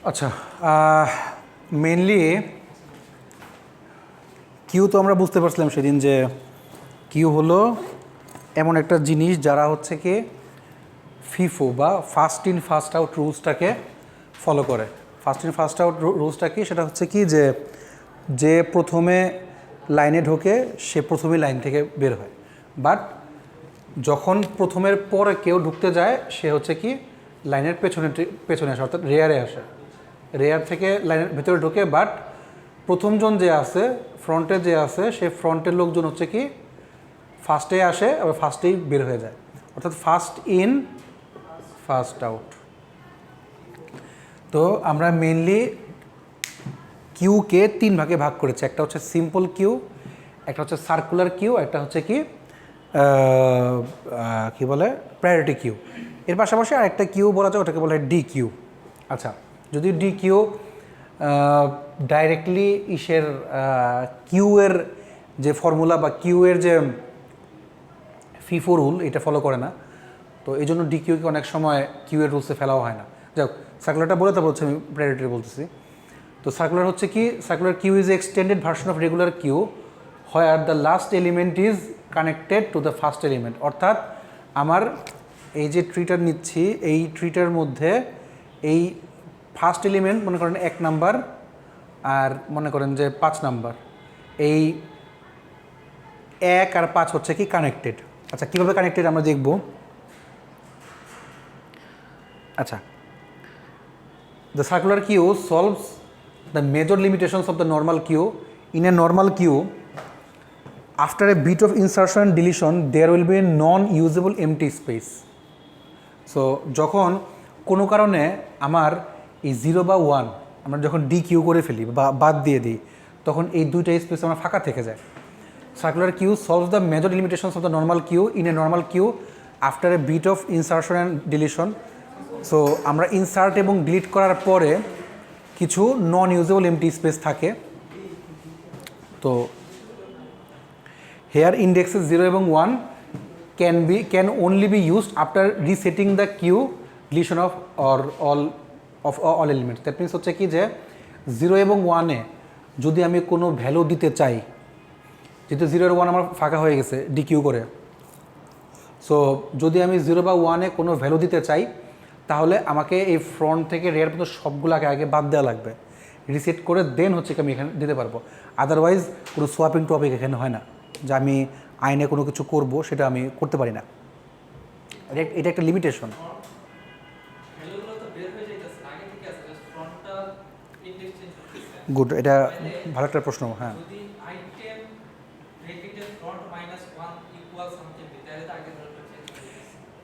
আচ্ছা, mainly Q তো আমরা বুঝতে পারছিলাম সেদিন যে কিউ হলো এমন একটা জিনিস যারা হচ্ছে কি ফিফো বা ফার্স্ট ইন ফার্স্ট আউট রুলসটাকে ফলো করে। ফার্স্ট ইন ফার্স্ট আউট রুলসটা কি, সেটা হচ্ছে কি যে যে প্রথমে লাইনে ঢোকে সে প্রথমেই লাইন থেকে বের হয়, বাট যখন প্রথমের পরে কেউ ঢুকতে যায় সে হচ্ছে কি লাইনের পেছনে আসে, অর্থাৎ রেয়ারে আসে। রেয়ার থেকে লাইনের ভেতরে ঢোকে, বাট প্রথমজন যে আছে ফ্রন্টে যে আছে সে ফ্রন্টের লোকজন হচ্ছে কি ফার্স্টে আসে আবার ফার্স্টেই বের হয়ে যায়, অর্থাৎ ফার্স্ট ইন ফার্স্ট আউট। তো আমরা মেনলি কিউকে 3 ভাগে ভাগ করেছি, একটা হচ্ছে সিম্পল কিউ, একটা হচ্ছে সার্কুলার কিউ, একটা হচ্ছে কি বলে প্রায়োরিটি কিউ। এর পাশাপাশি আরেকটা কিউ বলা যায়, ওটাকে বলা হয় ডি কিউ। আচ্ছা, যদি ডি কিউ ডাইরেক্টলি কিউ এর যে ফর্মুলা বা কিউ এর যে ফিফো রুল এটা ফলো করে না, তো এই জন্য ডি কিউকে অনেক সময় কিউ এর রুলসে ফেলাও হয় না। যাক, সার্কুলারটা বলে তারপর হচ্ছে আমি প্রায়োরিটি বলতেছি। তো সার্কুলার হচ্ছে কি, circular queue is extended version of regular queue where the last element is connected to the first element. অর্থাৎ আমার এই যে ট্রিটার নিচ্ছি, এই ট্রিটার মধ্যে এই ফার্স্ট এলিমেন্ট মনে করেন 1 নাম্বার আর মনে করেন যে 5 নাম্বার, এই 1 আর 5 হচ্ছে কি কানেক্টেড। আচ্ছা, কীভাবে কানেক্টেড আমরা দেখব। আচ্ছা, the circular queue solves the major limitations of the normal queue. In a normal queue, after a bit of insertion and deletion, there will be a non-usable empty space. So, যখন কোনো কারণে আমার এই 0 বা 1 আমরা যখন ডি কিউ করে ফেলি বা বাদ দিয়ে দিই, তখন এই দুইটা স্পেস আমার ফাঁকা থেকে যায়। Circular queue solves the major limitations of the normal queue. In a normal queue, after a bit of insertion and deletion, so আমরা ইনসার্ট এবং ডিলিট করার পরে কিছু নন ইউজেবল এমটি স্পেস থাকে। তো হেয়ার ইন্ডেক্সেস 0 এবং 1 can only be used after resetting the queue deletion of all elements. That means হচ্ছে কি যে 0 এবং 1-এ যদি আমি কোনো ভ্যালু দিতে চাই, যেহেতু 0 আর 1 আমার ফাঁকা হয়ে গেছে ডি কিউ করে, সো যদি আমি 0 বা 1-এ কোনো ভ্যালু দিতে চাই তাহলে আমাকে এই ফ্রন্ট থেকে রেয়ার পর্যন্ত সবগুলোকে আগে বাদ দেওয়া লাগবে, রিসেট করে দেন হচ্ছে কি আমি এখানে দিতে পারবো। আদারওয়াইজ কোনো সোয়াপিং টপিক এখানে হয় না, যে আমি আইনে কোনো কিছু করব সেটা আমি করতে পারি না। এটা একটা লিমিটেশন। গুড, এটা ভালো একটা প্রশ্ন। হ্যাঁ,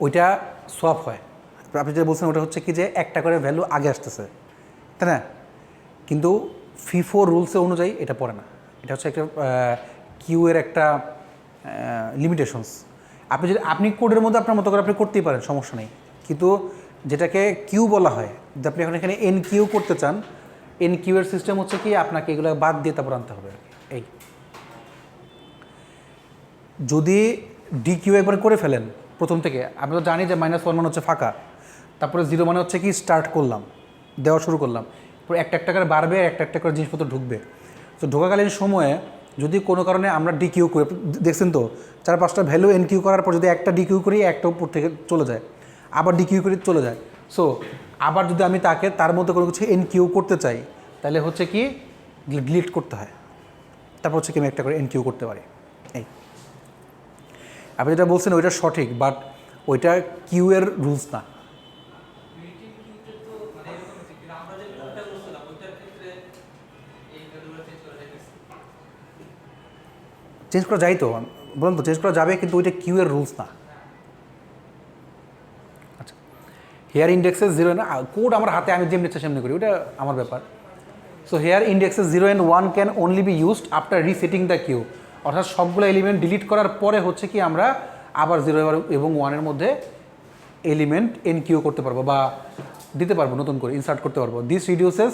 ওইটা সোয়াপ হয়। আপনি যেটা বলছেন ওটা হচ্ছে কি যে একটা করে ভ্যালু আগে আসতেছে, তাই না? কিন্তু ফিফো রুলসে অনুযায়ী এটা পড়ে না। এটা হচ্ছে একটা কিউ এর একটা লিমিটেশনস। আপনি কোডের মধ্যে আপনার মতো করে আপনি করতেই পারেন, সমস্যা নেই, কিন্তু যেটাকে কিউ বলা হয়, যে আপনি এখন এখানে এন কিউ করতে চান, এন কিউ এর সিস্টেম হচ্ছে কি আপনাকে এগুলো বাদ দিয়ে তারপর আনতে হবে। এই যদি ডি কিউ একবার করে ফেলেন প্রথম থেকে, আমি তো জানি যে -1 মানে হচ্ছে ফাঁকা, তারপরে 0 মানে হচ্ছে কি স্টার্ট করলাম, দেওয়া শুরু করলাম, পুরো একটা একটা করে বাড়বে, একটা একটা করে জিনিসপত্র ঢুকবে। তো ঢোকাকালীন সময়ে যদি কোনো কারণে আমরা ডি কিউ করি, দেখছেন তো 4-5টা ভ্যালু এন কিউ করার পর যদি একটা ডি কিউ করি, একটা উপর থেকে চলে যায়, আবার ডি কিউ করে চলে যায়। সো আবার যদি আমি তার মধ্যে কোনো কিছু এন কিউ করতে চাই, তাহলে হচ্ছে কি ডিলিট করতে হয়, তারপর হচ্ছে কি আমি একটা করে এন কিউ করতে পারি। এই আপনি যেটা বলছেন ওইটা সঠিক, বাট ওইটা কিউ এর রুলস না। চেঞ্জ করা যায় তো, বলুন তো, চেঞ্জ করা যাবে, কিন্তু ওইটা কিউ এর রুলস না। আচ্ছা, হেয়ার ইন্ডেক্সেস 0 না, কোড আমার হাতে আমি যেমনি ইচ্ছা সেমনি করি, ওটা আমার ব্যাপার। So here indexes 0 and 1 can only be used after resetting the queue. অর্থাৎ সবগুলো এলিমেন্ট ডিলিট করার পরে হচ্ছে কি আমরা আবার 0 এবং 1-এর মধ্যে এলিমেন্ট এন কিউ করতে পারবো বা দিতে পারবো, নতুন করে ইনসার্ট করতে পারবো। This reduces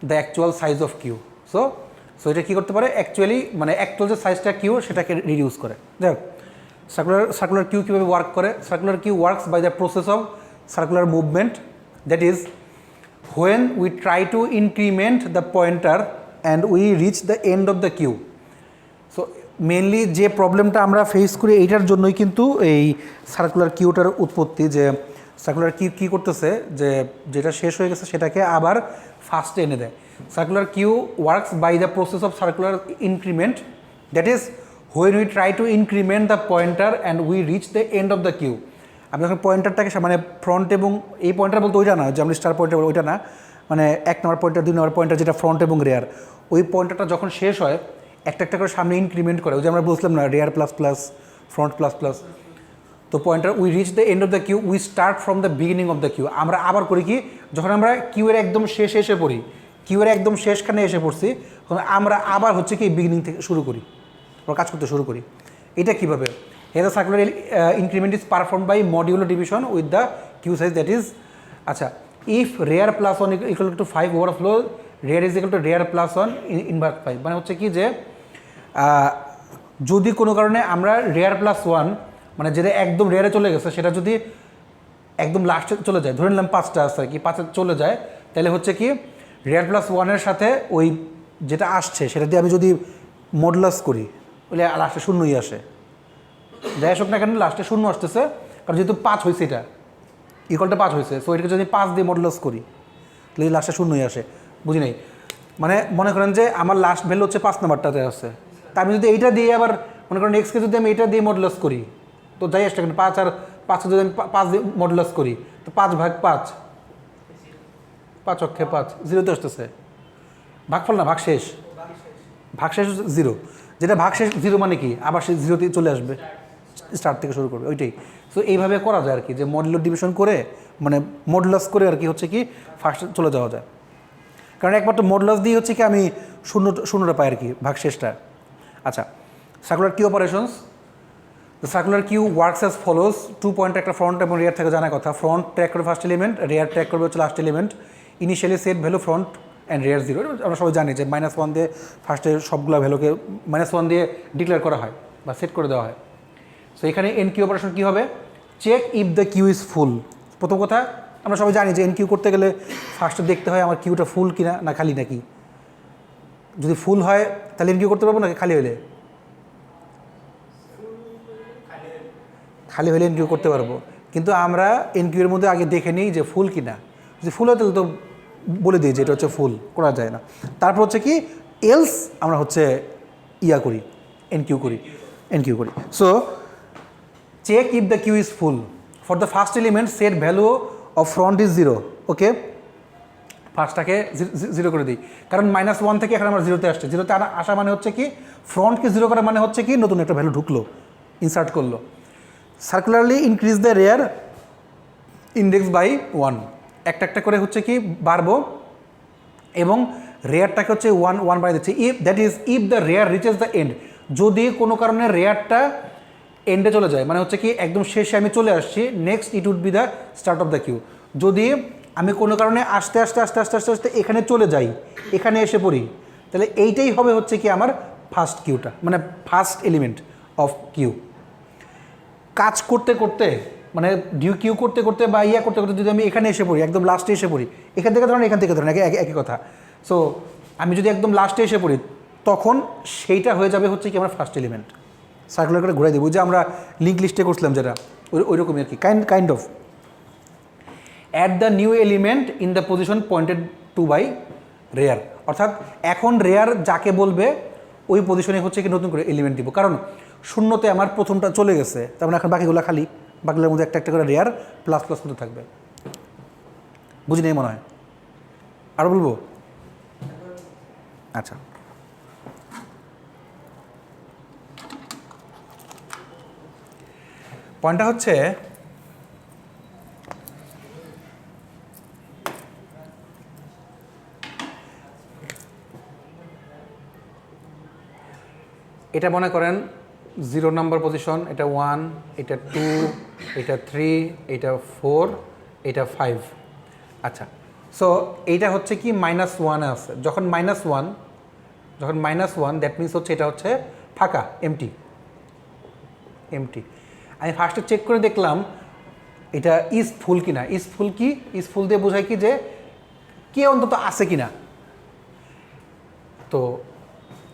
the actual size of queue. So এটা কী করতে পারে, অ্যাকচুয়াল যে সাইজটা কিউ সেটাকে রিডিউস করে। দেখ, সার্কুলার কিউ কীভাবে ওয়ার্ক করে। Circular queue works by the process of circular movement, that is when we try to increment the pointer and we reach the end of the queue. So mainly যে প্রবলেমটা আমরা face করি এইটার জন্যই কিন্তু এই সার্কুলার কিউটার উৎপত্তি, যে সার্কুলার কিউ কী করতেছে, যে যেটা শেষ হয়ে গেছে সেটাকে আবার ফার্স্টে এনে দেয়। Circular queue works by the process of circular increment, that is when we try to increment the pointer and we reach the end of the queue. আমি যখন পয়েন্টারটাকে মানে ফ্রন্ট এবং এই পয়েন্টার বলতে ওইটা না যে আমরা স্টার পয়েন্টার বলি, ওইটা না, মানে 1 নম্বর পয়েন্টার 2 নম্বর পয়েন্টার যেটা ফ্রন্ট এবং রেয়ার, ওই পয়েন্টারটা যখন শেষ হয় একটা একটা করে সামনে ইনক্রিমেন্ট করে, ওই যে আমরা বলছিলাম না rear plus plus front plus plus. তো pointer we reach the end of the queue, we start from the beginning of the queue. আমরা আবার করি কি, যখন আমরা কিউয়ের একদম শেষে এসে পড়ি, কিউয়ের একদম শেষখানে এসে পড়ছি, তখন আমরা আবার হচ্ছে কি বিগিনিং থেকে শুরু করি, আমরা কাজ করতে শুরু করি। এটা কীভাবে? Here the circular increment is performed by modular division with the queue size, that is, আচ্ছা, if rear plus 1 equal to 5 overflow, rear is equal to rear plus 1 invert 5, মানে হচ্ছে কি যে যদি কোনো কারণে আমরা rear plus 1 মানে যেটা একদম রেয়ারে চলে গেছে সেটা যদি একদম লাস্টে চলে যায়, ধরে নিলাম 5টা আছে আর কি, 5 চলে যায়, তাহলে হচ্ছে কি rear plus 1-এর সাথে ওই যেটা আসছে সেটা দিয়ে আমি যদি মডুলাস করি তাহলে লাস্টে শূন্যই আসে, যাই আসুক না কেন লাস্টে শূন্য আসতেছে, কারণ যেহেতু 5 হয়েছে, এটা ইকুয়ালটা 5 হয়েছে, সো এটাকে যদি 5 দিয়ে মডুলাস করি তাহলে লাস্টে শূন্যই আসে। বুঝি নাই, মানে মনে করেন যে আমার লাস্ট ভ্যালু হচ্ছে 5 নাম্বারটাতে আছে, তা আমি যদি এইটা দিয়ে আবার মনে করেন এক্সকে যদি আমি এটা দিয়ে মডুলাস করি, তো যাই আসছে কেন 5 আর 5 যদি আমি 5 দিয়ে মডুলাস করি, তো 5 ভাগ 5, 5 অক্ষে 5, 0তে আসতেছে, ভাগফল না ভাগশেষ, ভাগশেষ 0, যেটা ভাগশেষ 0 মানে কি আবার সে 0তে চলে আসবে, স্টার্ট থেকে শুরু করবে, ওইটাই। সো এইভাবে করা যায় আর কি, যে মডুলার ডিভিশন করে মানে মডুলাস করে আর কি হচ্ছে কি ফার্স্টে চলে যাওয়া যায়, কারণ একমাত্র মডুলাস দিয়ে হচ্ছে কি আমি শূন্যটা পাই আর কি ভাগশেষটা। আচ্ছা, circular queue operations, the circular queue works as follows, 2 point একটা ফ্রন্ট এবং রেয়ার থেকে জানার কথা, ফ্রন্ট ট্র্যাক করবে ফার্স্ট এলিমেন্ট, রেয়ার ট্র্যাক করবে হচ্ছে last element, initially set value front and rear 0, আমরা সবাই জানি যে -1 দিয়ে ফার্স্টে সবগুলো ভ্যালুকে -1 দিয়ে ডিক্লেয়ার করা হয় বা সেট করে দেওয়া হয়। সো এখানে এন কিউ অপারেশন কী হবে, check if the queue is full. প্রথম কথা আমরা সবাই জানি যে এন কিউ করতে গেলে ফার্স্টে দেখতে হয় আমার কিউটা ফুল কিনা না খালি নাকি, যদি ফুল হয় তাহলে এন কিউ করতে পারবো নাকি খালি হলে, খালি হলে এন কিউ করতে পারবো, কিন্তু আমরা এন কিউর মধ্যে আগে দেখে নিই যে ফুল কিনা, যদি ফুল হয় তাহলে তো বলে দিই যে এটা হচ্ছে ফুল, করা যায় না। তারপর হচ্ছে কি এলস আমরা হচ্ছে ইয়া করি, এন কিউ করি। So check if the queue is full, for the first element set value of front is 0, okay, ফার্স্টটাকে 0 করে দিই, কারণ -1 থেকে এখন আমার 0তে আসছে, 0তে আসা মানে হচ্ছে কি ফ্রন্টকে 0 করা মানে হচ্ছে কি নতুন একটা ভ্যালু ঢুকলো, ইনসার্ট করলো। Circularly increase the rear index by 1, একটা করে হচ্ছে কি বাড়বো এবং রেয়ারটাকে হচ্ছে 1 বাড়িয়ে দিচ্ছে, if that is if the rear reaches the end, যদি কোনো কারণে রেয়ারটা এন্ডে চলে যায় মানে হচ্ছে কি একদম শেষে আমি চলে আসছি, next it would be the start of the queue. যদি আমি কোনো কারণে আস্তে আস্তে এখানে চলে যাই, এখানে এসে পড়ি, তাহলে এইটাই হবে হচ্ছে কি আমার ফার্স্ট কিউটা, মানে ফার্স্ট এলিমেন্ট অফ কিউ। কাজ করতে করতে মানে ডিউ কিউ করতে করতে বা ইয়া করতে করতে যদি আমি এখানে এসে পড়ি, একদম লাস্টে এসে পড়ি, এখান থেকে ধরেন একই কথা। সো আমি যদি একদম লাস্টে এসে পড়ি তখন সেইটা হয়ে যাবে হচ্ছে কি আমার ফার্স্ট এলিমেন্ট, সার্কুলার করে ঘুরাই দেবো, যে আমরা লিঙ্ক লিস্টে করছিলাম যেটা ওই রকমই আর কি, kind of. At the new element in the position pointed to by rear, অর্থাৎ এখন রেয়ার যাকে বলবে ওই পজিশনে হচ্ছে কি নতুন করে এলিমেন্ট দিব, কারণ শূন্যতে আমার প্রথমটা চলে গেছে, তার মানে এখন বাকিগুলো খালি, বাকিগুলোর মধ্যে একটা করে রেয়ার প্লাস প্লাস মতো থাকবে। বুঝি নেই মনে হয়, আরও বলবো? আচ্ছা, পয়েন্টটা হচ্ছে এটা মনে করেন 0 নম্বর পজিশন, এটা 1, এটা 2, এটা 3, এটা 4, এটা 5। আচ্ছা, সো এইটা হচ্ছে কি -1-এ আছে, যখন -1 দ্যাট মিনস হচ্ছে এটা হচ্ছে ফাঁকা, এমটি। আমি ফার্স্টে চেক করে দেখলাম এটা ইজ ফুল কিনা। ইজ ফুল দিয়ে বোঝায় কি যে কে অন্তত আছে কিনা, তো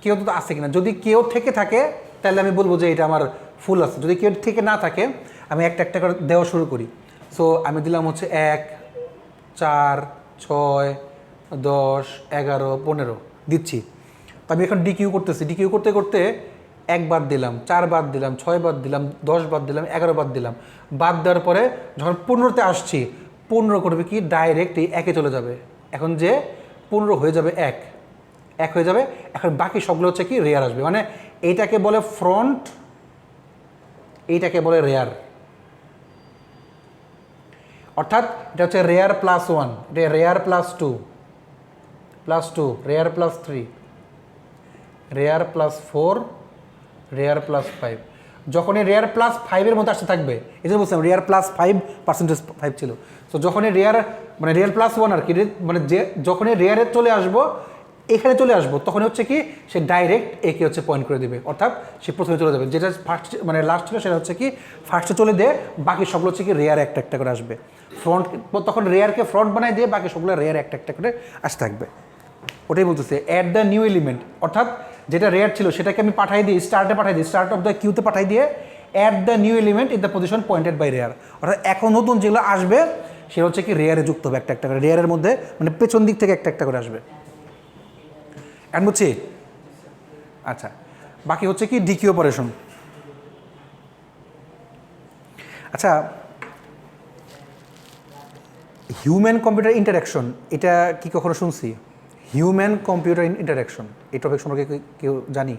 কেউ তো আছে কিনা, যদি কেউ থেকে থাকে তাহলে আমি বলবো যে এটা আমার ফুল আছে, যদি কেউ থেকে না থাকে আমি একটা একটা করে দেওয়া শুরু করি। সো আমি দিলাম হচ্ছে 1, 4, 6, 10, 11, 15 দিচ্ছি। তো আমি এখন ডিকিউ করতেছি, ডিকিউ করতে করতে 1 বাদ দিলাম, 4 বাদ দিলাম, 6 বাদ দিলাম, 10 বাদ দিলাম, 11 বাদ দিলাম। বাদ দেওয়ার পরে যখন 15তে আসছি, 15 করবে কি ডাইরেক্ট এই 1-এ চলে যাবে। এখন যে 15 হয়ে যাবে 1 হয়ে যাবে। এখন বাকি সবগুলো হচ্ছে কি রেয়ার আসবে, মানে এইটাকে বলে ফ্রন্ট, এইটাকে বলে রেয়ার। অর্থাৎ এটা হচ্ছে রেয়ার +1, এটা রেয়ার +2, রেয়ার +3, রেয়ার +4, রেয়ার +5। যখনই রেয়ার +5-এর মধ্যে আসতে থাকবে, এই যে বলছিলাম রেয়ার +5% ছিল। সো যখনই রেয়ার মানে রেয়ার +1 আর কি, মানে যে যখনই রেয়ারে চলে আসবো, এখানে চলে আসবো, তখন হচ্ছে কি সে ডাইরেক্ট একে হচ্ছে পয়েন্ট করে দেবে, অর্থাৎ সে প্রথমে চলে যাবে। যেটা ফার্স্ট মানে লাস্ট ছিল সেটা হচ্ছে কি ফার্স্টে চলে দিয়ে বাকি সবগুলো হচ্ছে কি রেয়ার একটা একটা করে আসবে। ফ্রন্ট তখন রেয়ারকে ফ্রন্ট বানায় দিয়ে বাকি সবগুলো রেয়ার একটা একটা করে আসতে থাকবে। ওটাই বলতেছে অ্যাড দ্য নিউ এলিমেন্ট, অর্থাৎ যেটা রেয়ার ছিল সেটাকে আমি পাঠাই দিই স্টার্টে, পাঠাই দিই স্টার্ট অফ দ্য কিউতে পাঠাই দিয়ে add the new element in the position pointed by rear. অর্থাৎ এখন নতুন যেগুলো আসবে সেটা হচ্ছে কি রেয়ারে যুক্ত হবে একটা একটা করে, রেয়ারের মধ্যে মানে পেছন দিক থেকে একটা একটা করে আসবে। এখন বুঝছি? আচ্ছা, বাকি হচ্ছে কি ডিকিউ অপারেশন। আচ্ছা, হিউম্যান কম্পিউটার ইন্টারাকশন, এটা কি কখনো শুনছি? হিউম্যান কম্পিউটার ইন্টারাকশন এই টপিক সম্পর্কে কেউ জানি?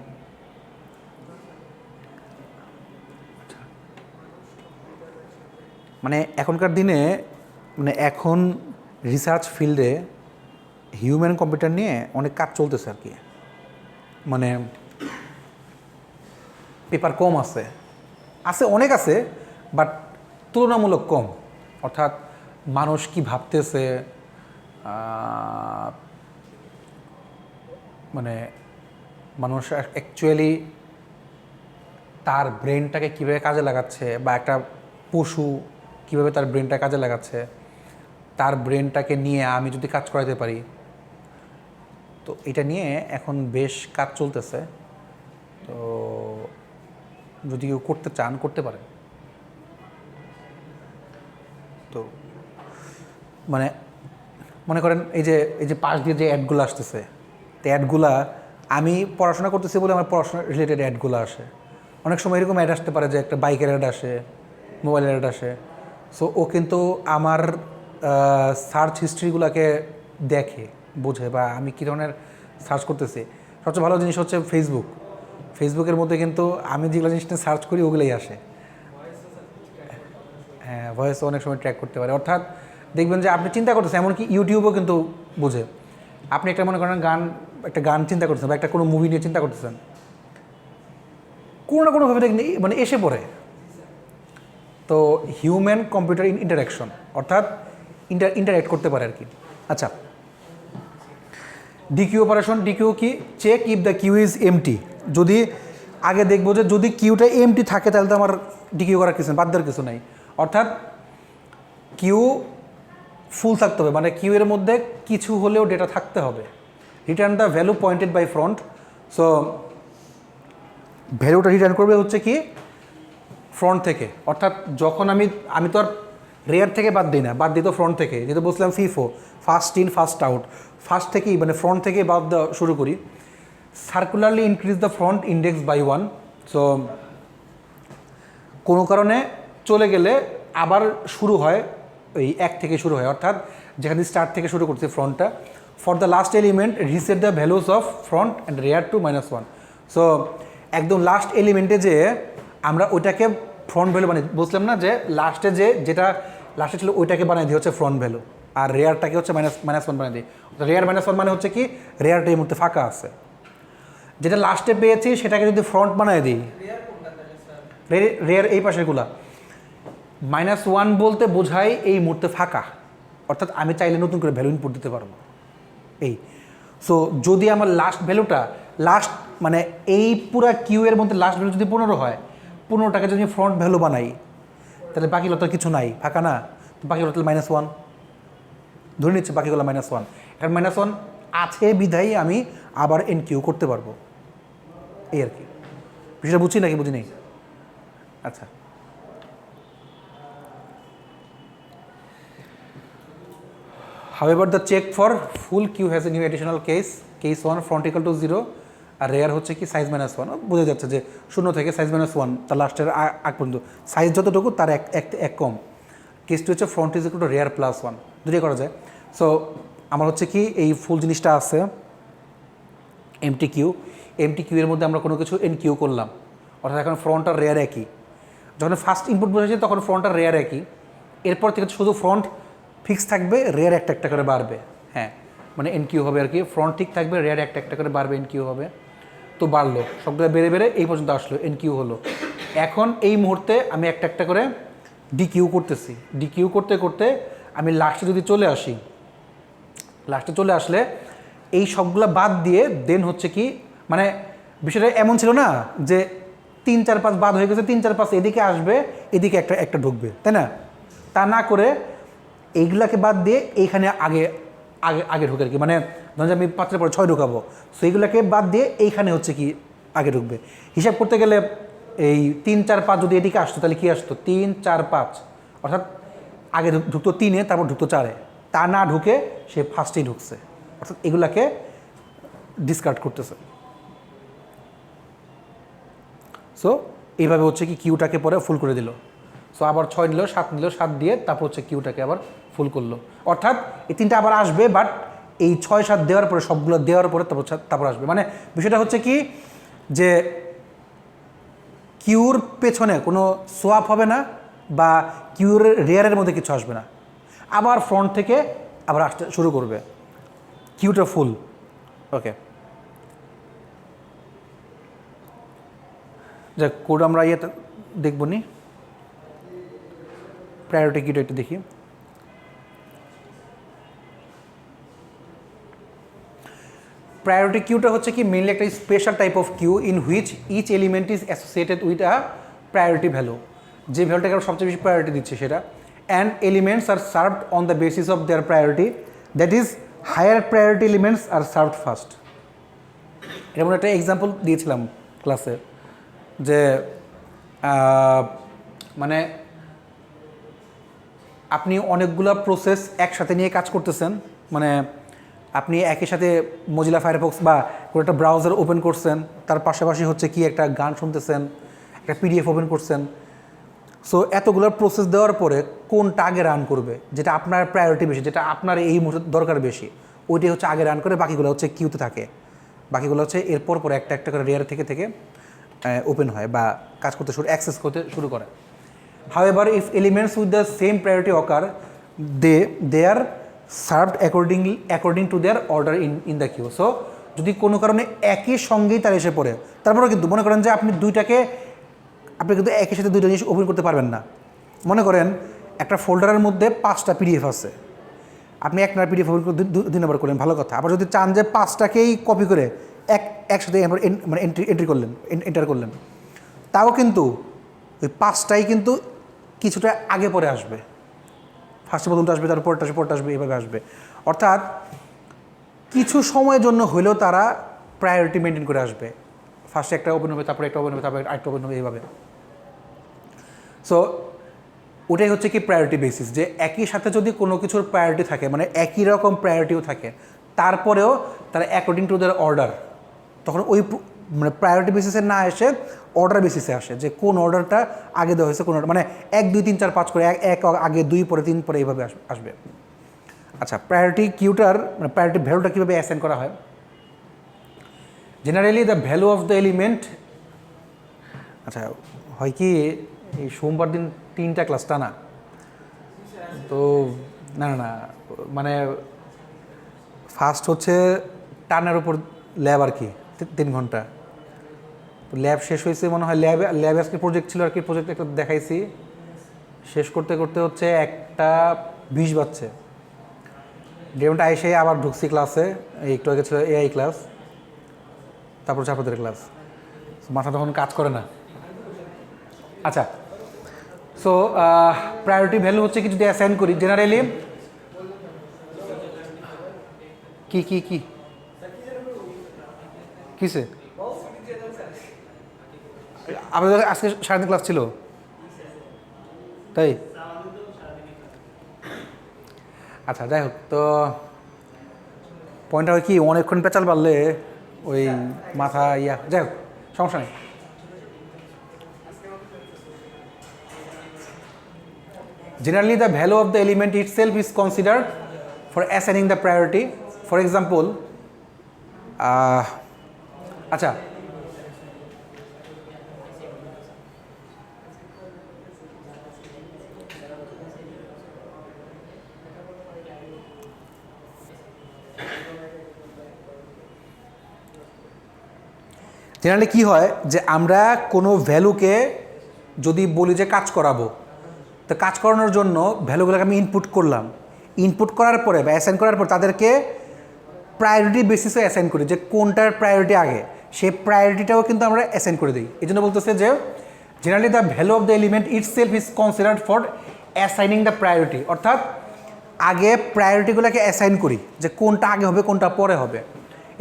মানে এখনকার দিনে মানে এখন রিসার্চ ফিল্ডে হিউম্যান কম্পিউটার নিয়ে অনেক কাজ চলতেছে আর কি। মানে পেপার কম আছে, অনেক আছে, বাট তুলনামূলক কম। অর্থাৎ মানুষ কি ভাবতেছে, মানে মানুষ অ্যাকচুয়ালি তার ব্রেনটাকে কীভাবে কাজে লাগাচ্ছে, বা একটা পশু কীভাবে তার ব্রেনটা কাজে লাগাচ্ছে, তার ব্রেনটাকে নিয়ে আমি যদি কাজ করাতে পারি, তো এটা নিয়ে এখন বেশ কাজ চলতেছে। তো যদি কেউ করতে চান করতে পারেন। তো মানে মনে করেন এই যে পাশ দিয়ে যে অ্যাডগুলো আসতেছে, তো অ্যাডগুলা আমি পড়াশোনা করতেছি বলে আমার পড়াশোনা রিলেটেড অ্যাডগুলো আসে। অনেক সময় এরকম অ্যাড আসতে পারে যে একটা বাইকের অ্যাড আসে, মোবাইলের অ্যাড আসে। সো ও কিন্তু আমার সার্চ হিস্ট্রিগুলোকে দেখে, বোঝে, বা আমি কী ধরনের সার্চ করতেছি। সবচেয়ে ভালো জিনিস হচ্ছে ফেসবুকের মধ্যে কিন্তু আমি যেগুলো জিনিসটা সার্চ করি ওগুলোই আসে। হ্যাঁ, ভয়েসও অনেক সময় ট্র্যাক করতে পারে। অর্থাৎ দেখবেন যে আপনি চিন্তা করতেছেন, এমনকি ইউটিউবও কিন্তু বোঝে। আপনি একটা মনে করেন একটা গান চিন্তা করতেছেন, বা একটা কোনো মুভি নিয়ে চিন্তা করতেছেন, কোনো না কোনোভাবে মানে এসে পড়ে। তো হিউম্যান কম্পিউটার ইন্টারাকশন, অর্থাৎ ইন্টারাক্ট করতে পারে আর কি। আচ্ছা, ডিকিউ অপারেশন। ডিকিউ কি? Check if the queue is empty. যদি আগে দেখবো যে যদি কিউটা এমটি থাকে তাহলে তো আমার ডিকিউ করার কিছু বাদ দেওয়ার কিছু নাই। অর্থাৎ কিউ ফুল থাকতে হবে, মানে কিউ এর মধ্যে কিছু হলেও ডেটা থাকতে হবে। Return the value pointed by front. So ভ্যালুটা রিটার্ন করবে হচ্ছে কি ফ্রন্ট থেকে। অর্থাৎ যখন আমি তো আর রেয়ার থেকে বাদ দিই না, বাদ দিই তো ফ্রন্ট থেকে। যেহেতু বলছিলাম FIFO, first in first out, first থেকেই মানে ফ্রন্ট থেকে বাদ দেওয়া শুরু করি। Circularly increase the front index by 1। So কোনো কারণে চলে গেলে আবার শুরু হয় ওই 1 থেকে শুরু হয়, অর্থাৎ যেখানে স্টার্ট থেকে শুরু করছে ফ্রন্টটা। For the last element reset the values of front and rear to -1। So একদম লাস্ট এলিমেন্টে যে আমরা ওইটাকে ফ্রন্ট ভ্যালু বানিয়ে বলছিলাম না, যে লাস্টে যেটা লাস্টে ছিল ওইটাকে বানিয়ে দিই হচ্ছে ফ্রন্ট ভ্যালু, আর রেয়ারটাকে হচ্ছে -1 বানিয়ে দিই। রেয়ার -1 মানে হচ্ছে কি রেয়ারটা এই মুহূর্তে ফাঁকা আছে, যেটা লাস্টে পেয়েছি সেটাকে যদি ফ্রন্ট বানিয়ে দিই, রেয়ার এই পাশেরগুলা -1 বলতে বোঝায় এই মুহূর্তে ফাঁকা, অর্থাৎ আমি চাইলে নতুন করে ভ্যালু ইনপুট দিতে পারবো এই। সো যদি আমার লাস্ট ভ্যালুটা মানে এই পুরা কিউ এর মধ্যে লাস্ট ভ্যালু যদি 15 হয়, 15টাকে যদি ফ্রন্ট ভ্যালু বানাই তাহলে বাকিগুলো তো কিছু নাই, ফাঁকা না, তো বাকিগুলো তাহলে -1 ধরে নিচ্ছে, বাকিগুলো -1। কারণ -1 আছে বিধায় আমি আবার এন কিউ করতে পারবো, এই আর কি। বিষয়টা বুঝছি নাকি বুঝি নেই? আচ্ছা, however the check for full queue has a new additional case 1 front equal to 0 আর রেয়ার হচ্ছে কি সাইজ -1। বোঝা যাচ্ছে যে 0 থেকে সাইজ -1 তার লাস্টের আগ পর্যন্ত সাইজ যতটুকু তার এক কম। কেস 2 হচ্ছে front is equal to rare +1, দুটোই করা যায়। সো আমার হচ্ছে কি এই ফুল জিনিসটা আছে এমটি কিউ এর মধ্যে আমরা কোনো কিছু এন কিউ করলাম, অর্থাৎ এখন ফ্রন্ট আর রেয়ার একই। যখন ফার্স্ট ইনপুট বসেছে তখন ফ্রন্ট আর রেয়ার একই, এরপর থেকে শুধু ফ্রন্ট ফিক্স থাকবে, রেয়ার একটা একটা করে বাড়বে। হ্যাঁ, মানে এন কিউ হবে আর কি, ফ্রন্ট ঠিক থাকবে, রেয়ার একটা একটা করে বাড়বে, এন কিউ হবে। তো বাড়লো, সবগুলো বেড়ে বেড়ে এই পর্যন্ত আসলো, এন কিউ হলো। এখন এই মুহূর্তে আমি একটা একটা করে ডিকিউ করতেছি, ডিকিউ করতে করতে আমি লাস্টে যদি চলে আসি, লাস্টে চলে আসলে এই সবগুলো বাদ দিয়ে দেন হচ্ছে কি, মানে বিষয়টা এমন ছিল না যে 3 4 5 বাদ হয়ে গেছে, 3 4 5 এদিকে আসবে, এদিকে একটা একটা ঢুকবে, তাই না? তা না করে এইগুলাকে বাদ দিয়ে এইখানে আগে আগে আগে ঢুকে আর কি, মানে ধরুন যে আমি 5 পরে 6 ঢুকাবো, সো এইগুলাকে বাদ দিয়ে এইখানে হচ্ছে কি আগে ঢুকবে। হিসাব করতে গেলে এই 3 4 5 যদি এদিকে আসতো তাহলে কি আসতো 3 4 5, অর্থাৎ আগে ঢুকতো 3-এ, তারপর ঢুকতো 4-এ। তা না ঢুকে সে ফার্স্টেই ঢুকছে, অর্থাৎ এগুলাকে ডিসকার্ড করতেছে। সো এইভাবে হচ্ছে কি কিউটাকে পরে ফুল করে দিল। সো আবার 6 নিল, 7 নিল, 7 দিয়ে তারপর হচ্ছে কিউটাকে আবার ফুল করলো, অর্থাৎ এই 3টা আবার আসবে, বাট এই 6 7 দেওয়ার পরে সবগুলো দেওয়ার পরে তারপর আসবে। মানে বিষয়টা হচ্ছে কি যে কিউর পেছনে কোনো সোয়াপ হবে না বা কিউর রেয়ারের মধ্যে কিছু আসবে না, আবার ফ্রন্ট থেকে আবার আসতে শুরু করবে, কিউটা ফুল। ওকে, যাক কোড আমরা ইয়ে দেখব নি, প্রায়োরিটি কিউটা একটু দেখি। প্রায়োরিটি কিউটা হচ্ছে কি মেইনলি একটা special type of queue in which each element is associated with a priority value. যে ভ্যালুটাকে আমরা সবচেয়ে বেশি প্রায়োরিটি দিচ্ছি সেটা, and elements are served on the basis of their priority, that is higher priority elements are served first. এরকম একটা example দিয়েছিলাম ক্লাসে যে মানে আপনি অনেকগুলো প্রসেস একসাথে নিয়ে কাজ করতেছেন, মানে আপনি একই সাথে মজিলা ফায়ারফক্স বা কোনো একটা ব্রাউজার ওপেন করছেন, তার পাশাপাশি হচ্ছে কি একটা গান শুনতেছেন, একটা পিডিএফ ওপেন করছেন। সো এতগুলো প্রসেস দেওয়ার পরে কোনটা আগে রান করবে, যেটা আপনার প্রায়োরিটি বেশি, যেটা আপনার এই মুহূর্তে দরকার বেশি, ওইটাই হচ্ছে আগে রান করে, বাকিগুলো হচ্ছে কিউতে থাকে, বাকিগুলো হচ্ছে এরপর পরে একটা একটা করে রেয়ার থেকে থেকে ওপেন হয় বা কাজ করতে অ্যাক্সেস করতে শুরু করে। However, if elements with the same priority occur, they are served according to their order in the queue. So যদি কোনো কারণে একই সঙ্গেই তার এসে পড়ে, তারপরে কিন্তু মনে করেন যে আপনি কিন্তু একই সাথে দুইটা জিনিস ওপেন করতে পারবেন না। মনে করেন একটা ফোল্ডারের মধ্যে 5টা পিডিএফ আছে, আপনি একটা পিডিএফ ওপেন করে 2 নম্বর করলেন, ভালো কথা। আবার যদি চান যে 5টাকেই কপি করে একসাথে মানে এন্টার করলেন, তাও কিন্তু ওই 5টাই কিন্তু কিছুটা আগে পরে আসবে, ফার্স্টে প্রথমটা আসবে, তারপর পরটা আসবে, এইভাবে আসবে। অর্থাৎ কিছু সময়ের জন্য হলেও তারা প্রায়োরিটি মেনটেন করে আসবে, ফার্স্টে একটা ওপেন হবে, তারপরে একটা ওপেন হবে, তারপরে আরেকটা ওপেন হবে, এইভাবে। সো ওটাই হচ্ছে কি প্রায়োরিটি বেসিস, যে একই সাথে যদি কোনো কিছুর প্রায়োরিটি থাকে, মানে একই রকম প্রায়োরিটিও থাকে, তারপরেও তারা অ্যাকর্ডিং টু দেয়ার অর্ডার, তখন ওই মানে প্রায়োরিটি বেসিসে না এসে অর্ডার বেসিসে আসে, যে কোন অর্ডারটা আগে দেওয়া হয়েছে, কোন অর্ডার, মানে 1 2 3 4 5 করে এক আগে 2 পরে 3 পরে এইভাবে আসবে। আচ্ছা, প্রায়োরিটি কিউটার মানে প্রায়োরিটি ভ্যালুটা কীভাবে অ্যাসাইন করা হয়? Generally the value of the element, আচ্ছা হয় কি এই সোমবার দিন 3টা ক্লাস টানা, তো না না না মানে ফার্স্ট হচ্ছে টানের উপর ল্যাব আর কি 3 ঘন্টা, তো ল্যাব শেষ হয়েছে মনে হয়, ল্যাবে আজকে প্রজেক্ট ছিল আর কি, প্রজেক্ট একটা দেখাইছি, শেষ করতে করতে হচ্ছে 1:20 বাজছে। ডেমটা এসে আবার ঢুকছি ক্লাসে, একটু আগে ছিল এআই ক্লাস, তারপর ছাত্রদের ক্লাস, মাথা তখন কাজ করে না। আচ্ছা, সো প্রায়োরিটি ভ্যালু হচ্ছে কি যদি অ্যাসাইন করি, জেনারেলি কি কি কি কিসে আপনাদের আজকে সারাদিন ক্লাস ছিল তাই? আচ্ছা যাই হোক, তো পয়েন্টটা হয় কি অনেকক্ষণ পেঁচাল পারলে ওই মাথা যাই হোক সমস্যা নেই। Generally, the value of the element itself is considered for assigning the priority. For example, আচ্ছা জেনারেলি কী হয় যে আমরা কোনো ভ্যালুকে যদি বলি যে কাজ করাবো, তো কাজ করানোর জন্য ভ্যালুগুলোকে আমি ইনপুট করলাম, ইনপুট করার পরে বা অ্যাসাইন করার পর তাদেরকে প্রায়োরিটি বেসিসে অ্যাসাইন করি যে কোনটার প্রায়োরিটি আগে, সেই প্রায়োরিটিটাও কিন্তু আমরা অ্যাসাইন করে দিই। এই জন্য বলতেছে যে generally the value of the element it self is considered for assigning the priority, অর্থাৎ আগে প্রায়োরিটিগুলোকে অ্যাসাইন করি যে কোনটা আগে হবে কোনটা পরে হবে।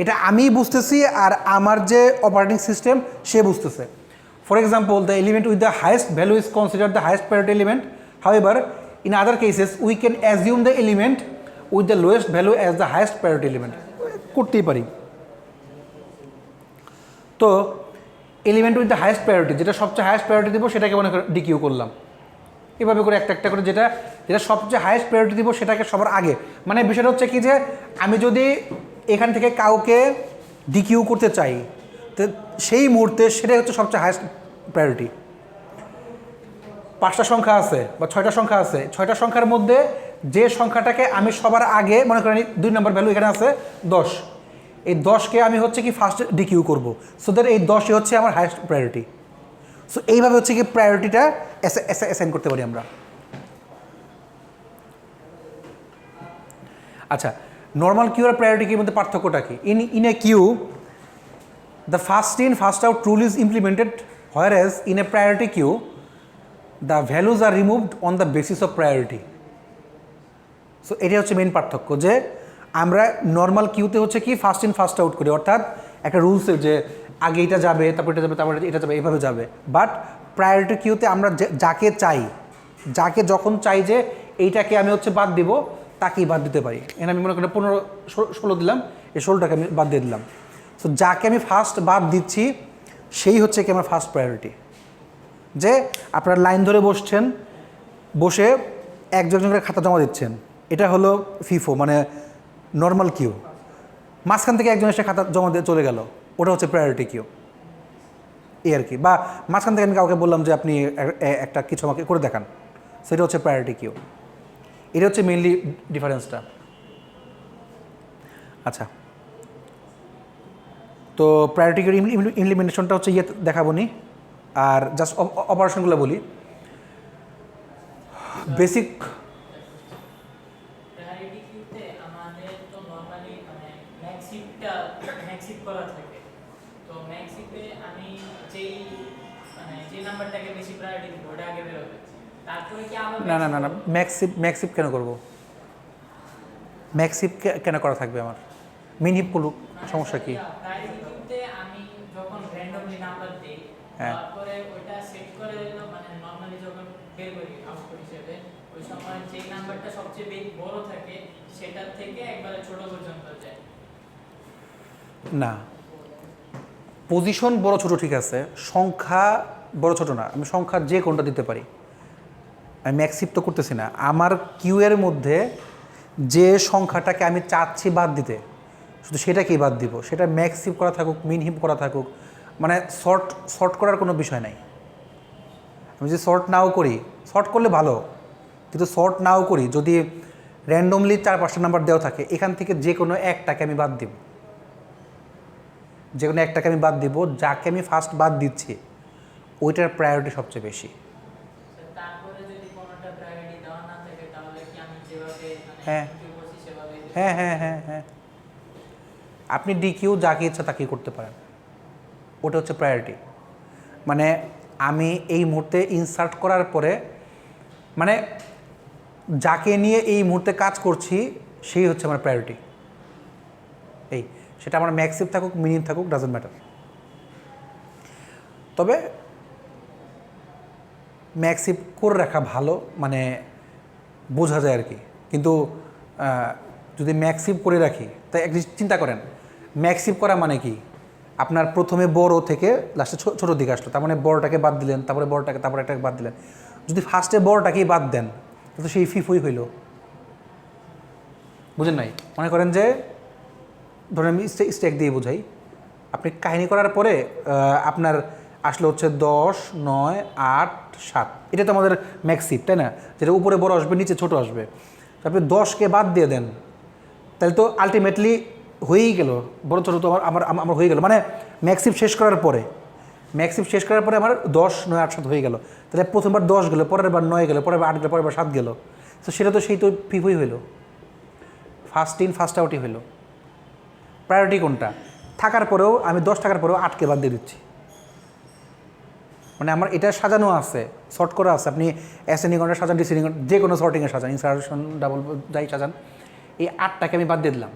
এটা আমি বুঝতেছি আর আমার যে অপারেটিং সিস্টেম সে বুঝতেছে। For example, the element with the highest value is considered the highest priority element. However, in other cases we can assume the element with the lowest value as the highest priority element, করতেই পারি। তো element with the highest priority, যেটা সবচেয়ে highest priority দিব সেটাকে মনে করে DQ করলাম, এভাবে করে একটা একটা করে যেটা যেটা সবচেয়ে হাইয়েস্ট প্রায়োরিটি দিব সেটাকে সবার আগে। মানে বিষয়টা হচ্ছে কি যে আমি যদি এখান থেকে কাউকে ডিকিউ করতে চাই তো সেই মুহূর্তে সেটাই হচ্ছে সবচেয়ে হাইয়েস্ট প্রায়োরিটি। 5টা সংখ্যা আছে বা 6টা সংখ্যা আছে, 6টা সংখ্যার মধ্যে যে সংখ্যাটাকে আমি সবার আগে মনে করেন 2 নম্বর ভ্যালু এখানে আছে 10, এই 10কে আমি হচ্ছে কি ফার্স্ট ডিকিউ করবো, সো দ্যাট এই 10ই হচ্ছে আমার হাইয়েস্ট প্রায়োরিটি। সো এইভাবে হচ্ছে কি প্রায়োরিটিটা অ্যাসাইন করতে পারি আমরা। আচ্ছা, নর্মাল কিউ আর প্রায়োরিটি কিউর মধ্যে পার্থক্যটা কি? In a queue the first in first out rule is implemented, whereas in a priority queue the values are removed on the basis of priority. So এটা হচ্ছে মেইন পার্থক্য, যে আমরা নর্মাল কিউতে হচ্ছে কি ফার্স্ট ইন ফার্স্ট আউট করি, অর্থাৎ একটা রুলসের যে আগে এটা যাবে তারপর এটা যাবে তারপর এটা যাবে এইভাবে যাবে। বাট প্রায়োরিটি কিউতে আমরা যাকে চাই, যাকে যখন চাই যে এইটাকে আমি হচ্ছে বাদ দিব তাকেই বাদ দিতে পারি। এখানে আমি মনে করি 15-16 দিলাম, এই 16টাকে আমি বাদ দিয়ে দিলাম। সো যাকে আমি ফার্স্ট বাদ দিচ্ছি সেই হচ্ছে কি আমার ফার্স্ট প্রায়োরিটি। যে আপনারা লাইন ধরে বসছেন, বসে একজন করে খাতা জমা দিচ্ছেন, এটা হলো ফিফো মানে নর্মাল কিউ। মাঝখান থেকে একজন এসে খাতা জমা দিয়ে চলে গেল, ওটা হচ্ছে প্রায়োরিটি কিউ এই আর কি। বা মাঝখান থেকে আমি কাউকে বললাম যে আপনি একটা কিছু আমাকে করে দেখান, সেটা হচ্ছে প্রায়োরিটি কিউ। এটা হচ্ছে মেইনলি ডিফারেন্সটা। আচ্ছা, তো প্রায়োরিটি কিউর ইমপ্লিমেন্টেশনটা হচ্ছে দেখাবো নি, আর জাস্ট অপারেশনগুলো বলি। বেসিক না না না না ম্যাক্সিপ কেন করবো? ম্যাক্সিপ কেন করা থাকবে আমার? মিনহিপ করুক, সমস্যা কি? আমি যখন র্যান্ডমলি নাম্বার দেই তারপরে ওটা সেট করে মানে নরমালি যখন বের করি আউটপুট হিসেবে ওই সময় যে নাম্বারটা সবচেয়ে বড় থাকে সেটা থেকে একবারে ছোট পর্যন্ত যায়। না, পজিশন বড় ছোট ঠিক আছে, সংখ্যা বড় ছোট না। আমি সংখ্যা যে কোনটা দিতে পারি, আমি ম্যাক্সিপ তো করতেছি না। আমার কিউ এর মধ্যে যে সংখ্যাটাকে আমি চাচ্ছি বাদ দিতে শুধু সেটাকেই বাদ দিব, সেটা ম্যাক্সিপ করা থাকুক মিনহিপ করা থাকুক, মানে শর্ট করার কোনো বিষয় নাই। আমি যদি শর্ট নাও করি, শর্ট করলে ভালো, কিন্তু শর্ট নাও করি যদি র্যান্ডমলি 4-5টা নাম্বার দেওয়া থাকে, এখান থেকে যে কোনো একটাকে আমি বাদ দিব, যে কোনো একটাকে আমি বাদ দিব, যাকে আমি ফার্স্ট বাদ দিচ্ছি ওইটার প্রায়োরিটি সবচেয়ে বেশি। হ্যাঁ হ্যাঁ হ্যাঁ হ্যাঁ হ্যাঁ, আপনি ডিকিউ যাকে ইচ্ছা তাকেই করতে পারেন, ওটা হচ্ছে প্রায়োরিটি। মানে আমি এই মুহূর্তে ইনসার্ট করার পরে মানে যাকে নিয়ে এই মুহূর্তে কাজ করছি সেই হচ্ছে আমার প্রায়োরিটি। এই সেটা আমার ম্যাক্সিভ থাকুক মিনিম থাকুক ডাজন্ট ম্যাটার। তবে ম্যাক্সিভ করে রাখা ভালো, মানে বোঝা যায় আর কি। কিন্তু যদি ম্যাক্সিভ করে রাখি তাই এক চিন্তা করেন, ম্যাক্সিভ করা মানে কি, আপনার প্রথমে বড় থেকে লাস্টে ছোটোর দিকে আসলো, তার মানে বড়টাকে বাদ দিলেন, তারপরে বড়টাকে, তারপরে একটাকে বাদ দিলেন। যদি ফার্স্টে বড়টাকেই বাদ দেন তো সেই ফিফই হইল, বুঝেন নাই? মনে করেন যে ধরেন আমি স্টেক দিয়ে বোঝাই, আপনি কাহিনী করার পরে আপনার আসলে হচ্ছে 10, 9, 8, 7, এটা তো আমাদের ম্যাক্সিভ, তাই না? যেটা উপরে বড় আসবে নিচে ছোট আসবে। তো আপনি 10কে বাদ দিয়ে দেন, তাহলে তো আলটিমেটলি হয়েই গেল, বড় ছোটো তো আমার হয়ে গেল, মানে ম্যাক্সিভ শেষ করার পরে আমার 10, 9, 8, 7 হয়ে গেল। তাহলে প্রথমবার 10 গেলো, পরের বার 9 গেলো, পরের বার 8 গেলো, পরের বার 7 গেলো। তো সেটা তো সেই তো ফিফই হইল, ফার্স্ট ইন ফার্স্ট আউটই হইল। প্রায়োরিটি কোনটা? থাকার পরেও আমি 10 টাকার পরেও 8কে বাদ দিয়ে দিচ্ছি, মানে আমার এটা সাজানো আছে, সর্ট করা আছে। আপনি অ্যাসেন্ডিং অর্ডার সাজান, ডিসেন্ডিং অর্ডার, যে কোনো সর্টিংয়ে সাজান, ইনসার্শন, ডাবল যাই সাজান, এই 8টাকে আমি বাদ দিয়ে দিলাম।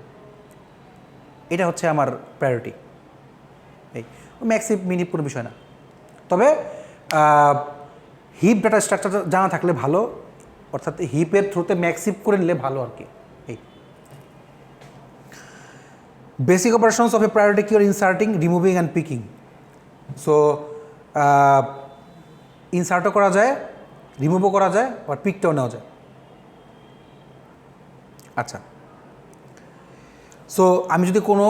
এটা হচ্ছে আমার প্রায়োরিটি। এই ম্যাক্সিভ মিনিট কোনো বিষয় না। তবে হিপ ডাটা স্ট্রাকচার জানা থাকলে ভালো, অর্থাৎ হিপের থ্রুতে ম্যাক্সিভ করে নিলে ভালো আর কি। এই basic operations of a priority queue are inserting, removing and peeking. So ইনসার্টও করা যায়, রিমুভও করা যায়, আর পিকটাও নেওয়া যায়। আচ্ছা, সো আমি যদি কোনো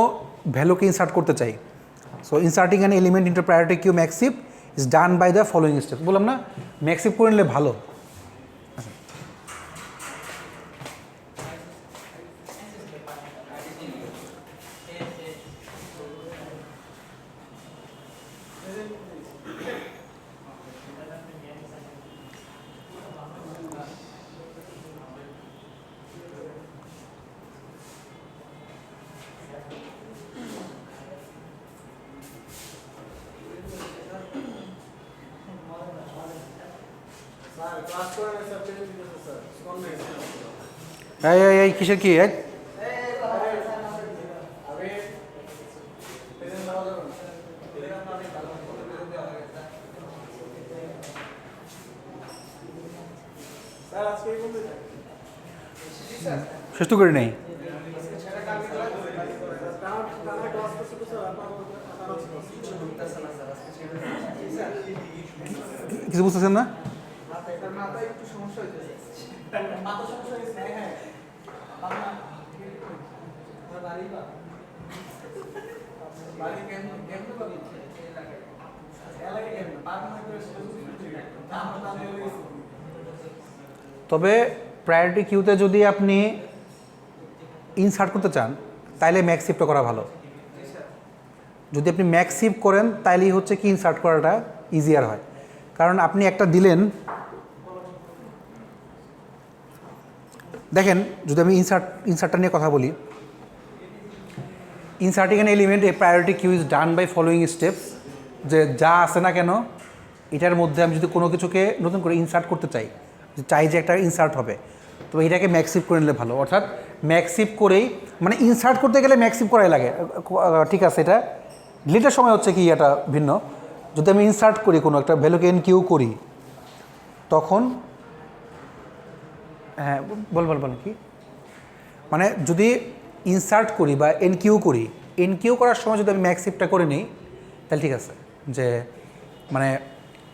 ভ্যালুকে ইনসার্ট করতে চাই, so inserting an element into priority queue max heap is done by the following step. বললাম না, ম্যাক্সিভ করে নিলে ভালো। এই কিসের কি শেষ তো করে নেই। কিছু বুঝতেছেন না? তবে প্রায়োরিটি কিউতে যদি আপনি ইনসার্ট করতে চান তাইলে ম্যাক্সিভটা করা ভালো। যদি আপনি ম্যাক্সিভ করেন তাইলেই হচ্ছে কি ইনসার্ট করাটা ইজিয়ার হয়। কারণ আপনি একটা দিলেন, দেখেন যদি আমি ইনসার্টটা নিয়ে কথা বলি, inserting an element a priority queue is done by following steps. যে যা আছে না কেন এটার মধ্যে আমি যদি কোনো কিছুকে নতুন করে ইনসার্ট করতে চাই, যে একটা ইনসার্ট হবে, তো এটাকে ম্যাক্সিভ করে নিলে ভালো। অর্থাৎ ম্যাক্সিভ করেই, মানে ইনসার্ট করতে গেলে ম্যাক্সিভ করাই লাগে, ঠিক আছে। এটা ডিলিটের সময় হচ্ছে কি এটা ভিন্ন। যদি আমি ইনসার্ট করি কোনো একটা ভ্যালুকে এন কিউ করি, তখন হ্যাঁ বল কি, মানে যদি ইনসার্ট করি বা এনকিউ করি, এনকিউ করার সময় যদি আমি ম্যাক্সিভটা করে নিই তাহলে ঠিক আছে। যে মানে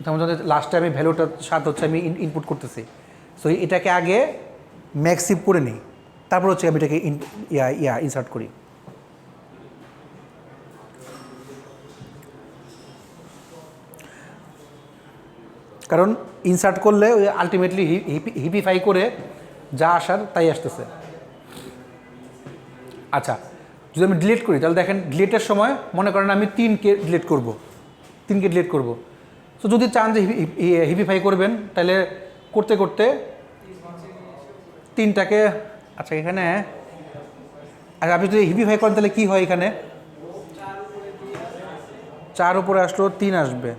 যেমন যদি লাস্টে আমি ভ্যালুটার সাথে হচ্ছে আমি ইনপুট করতেছি, সো এটাকে আগে ম্যাক্সিভ করে নিই, তারপর হচ্ছে আমি এটাকে ইনসার্ট করি। কারণ ইনসার্ট করলে ওই আলটিমেটলি হিপিফাই করে যা আসার তাই আসতেছে। আচ্ছা, যদি আমি ডিলিট করি তাহলে দেখেন ডিলিটের সময় মনে করেন আমি 3কে ডিলিট করব। তো যদি চান যে হিপিফাই করবেন তাহলে করতে করতে 3টাকে, আচ্ছা এখানে আচ্ছা আপনি যদি হিপিফাই করেন তাহলে কী হয়, এখানে 4 উপরে আসলো 3 আসবে।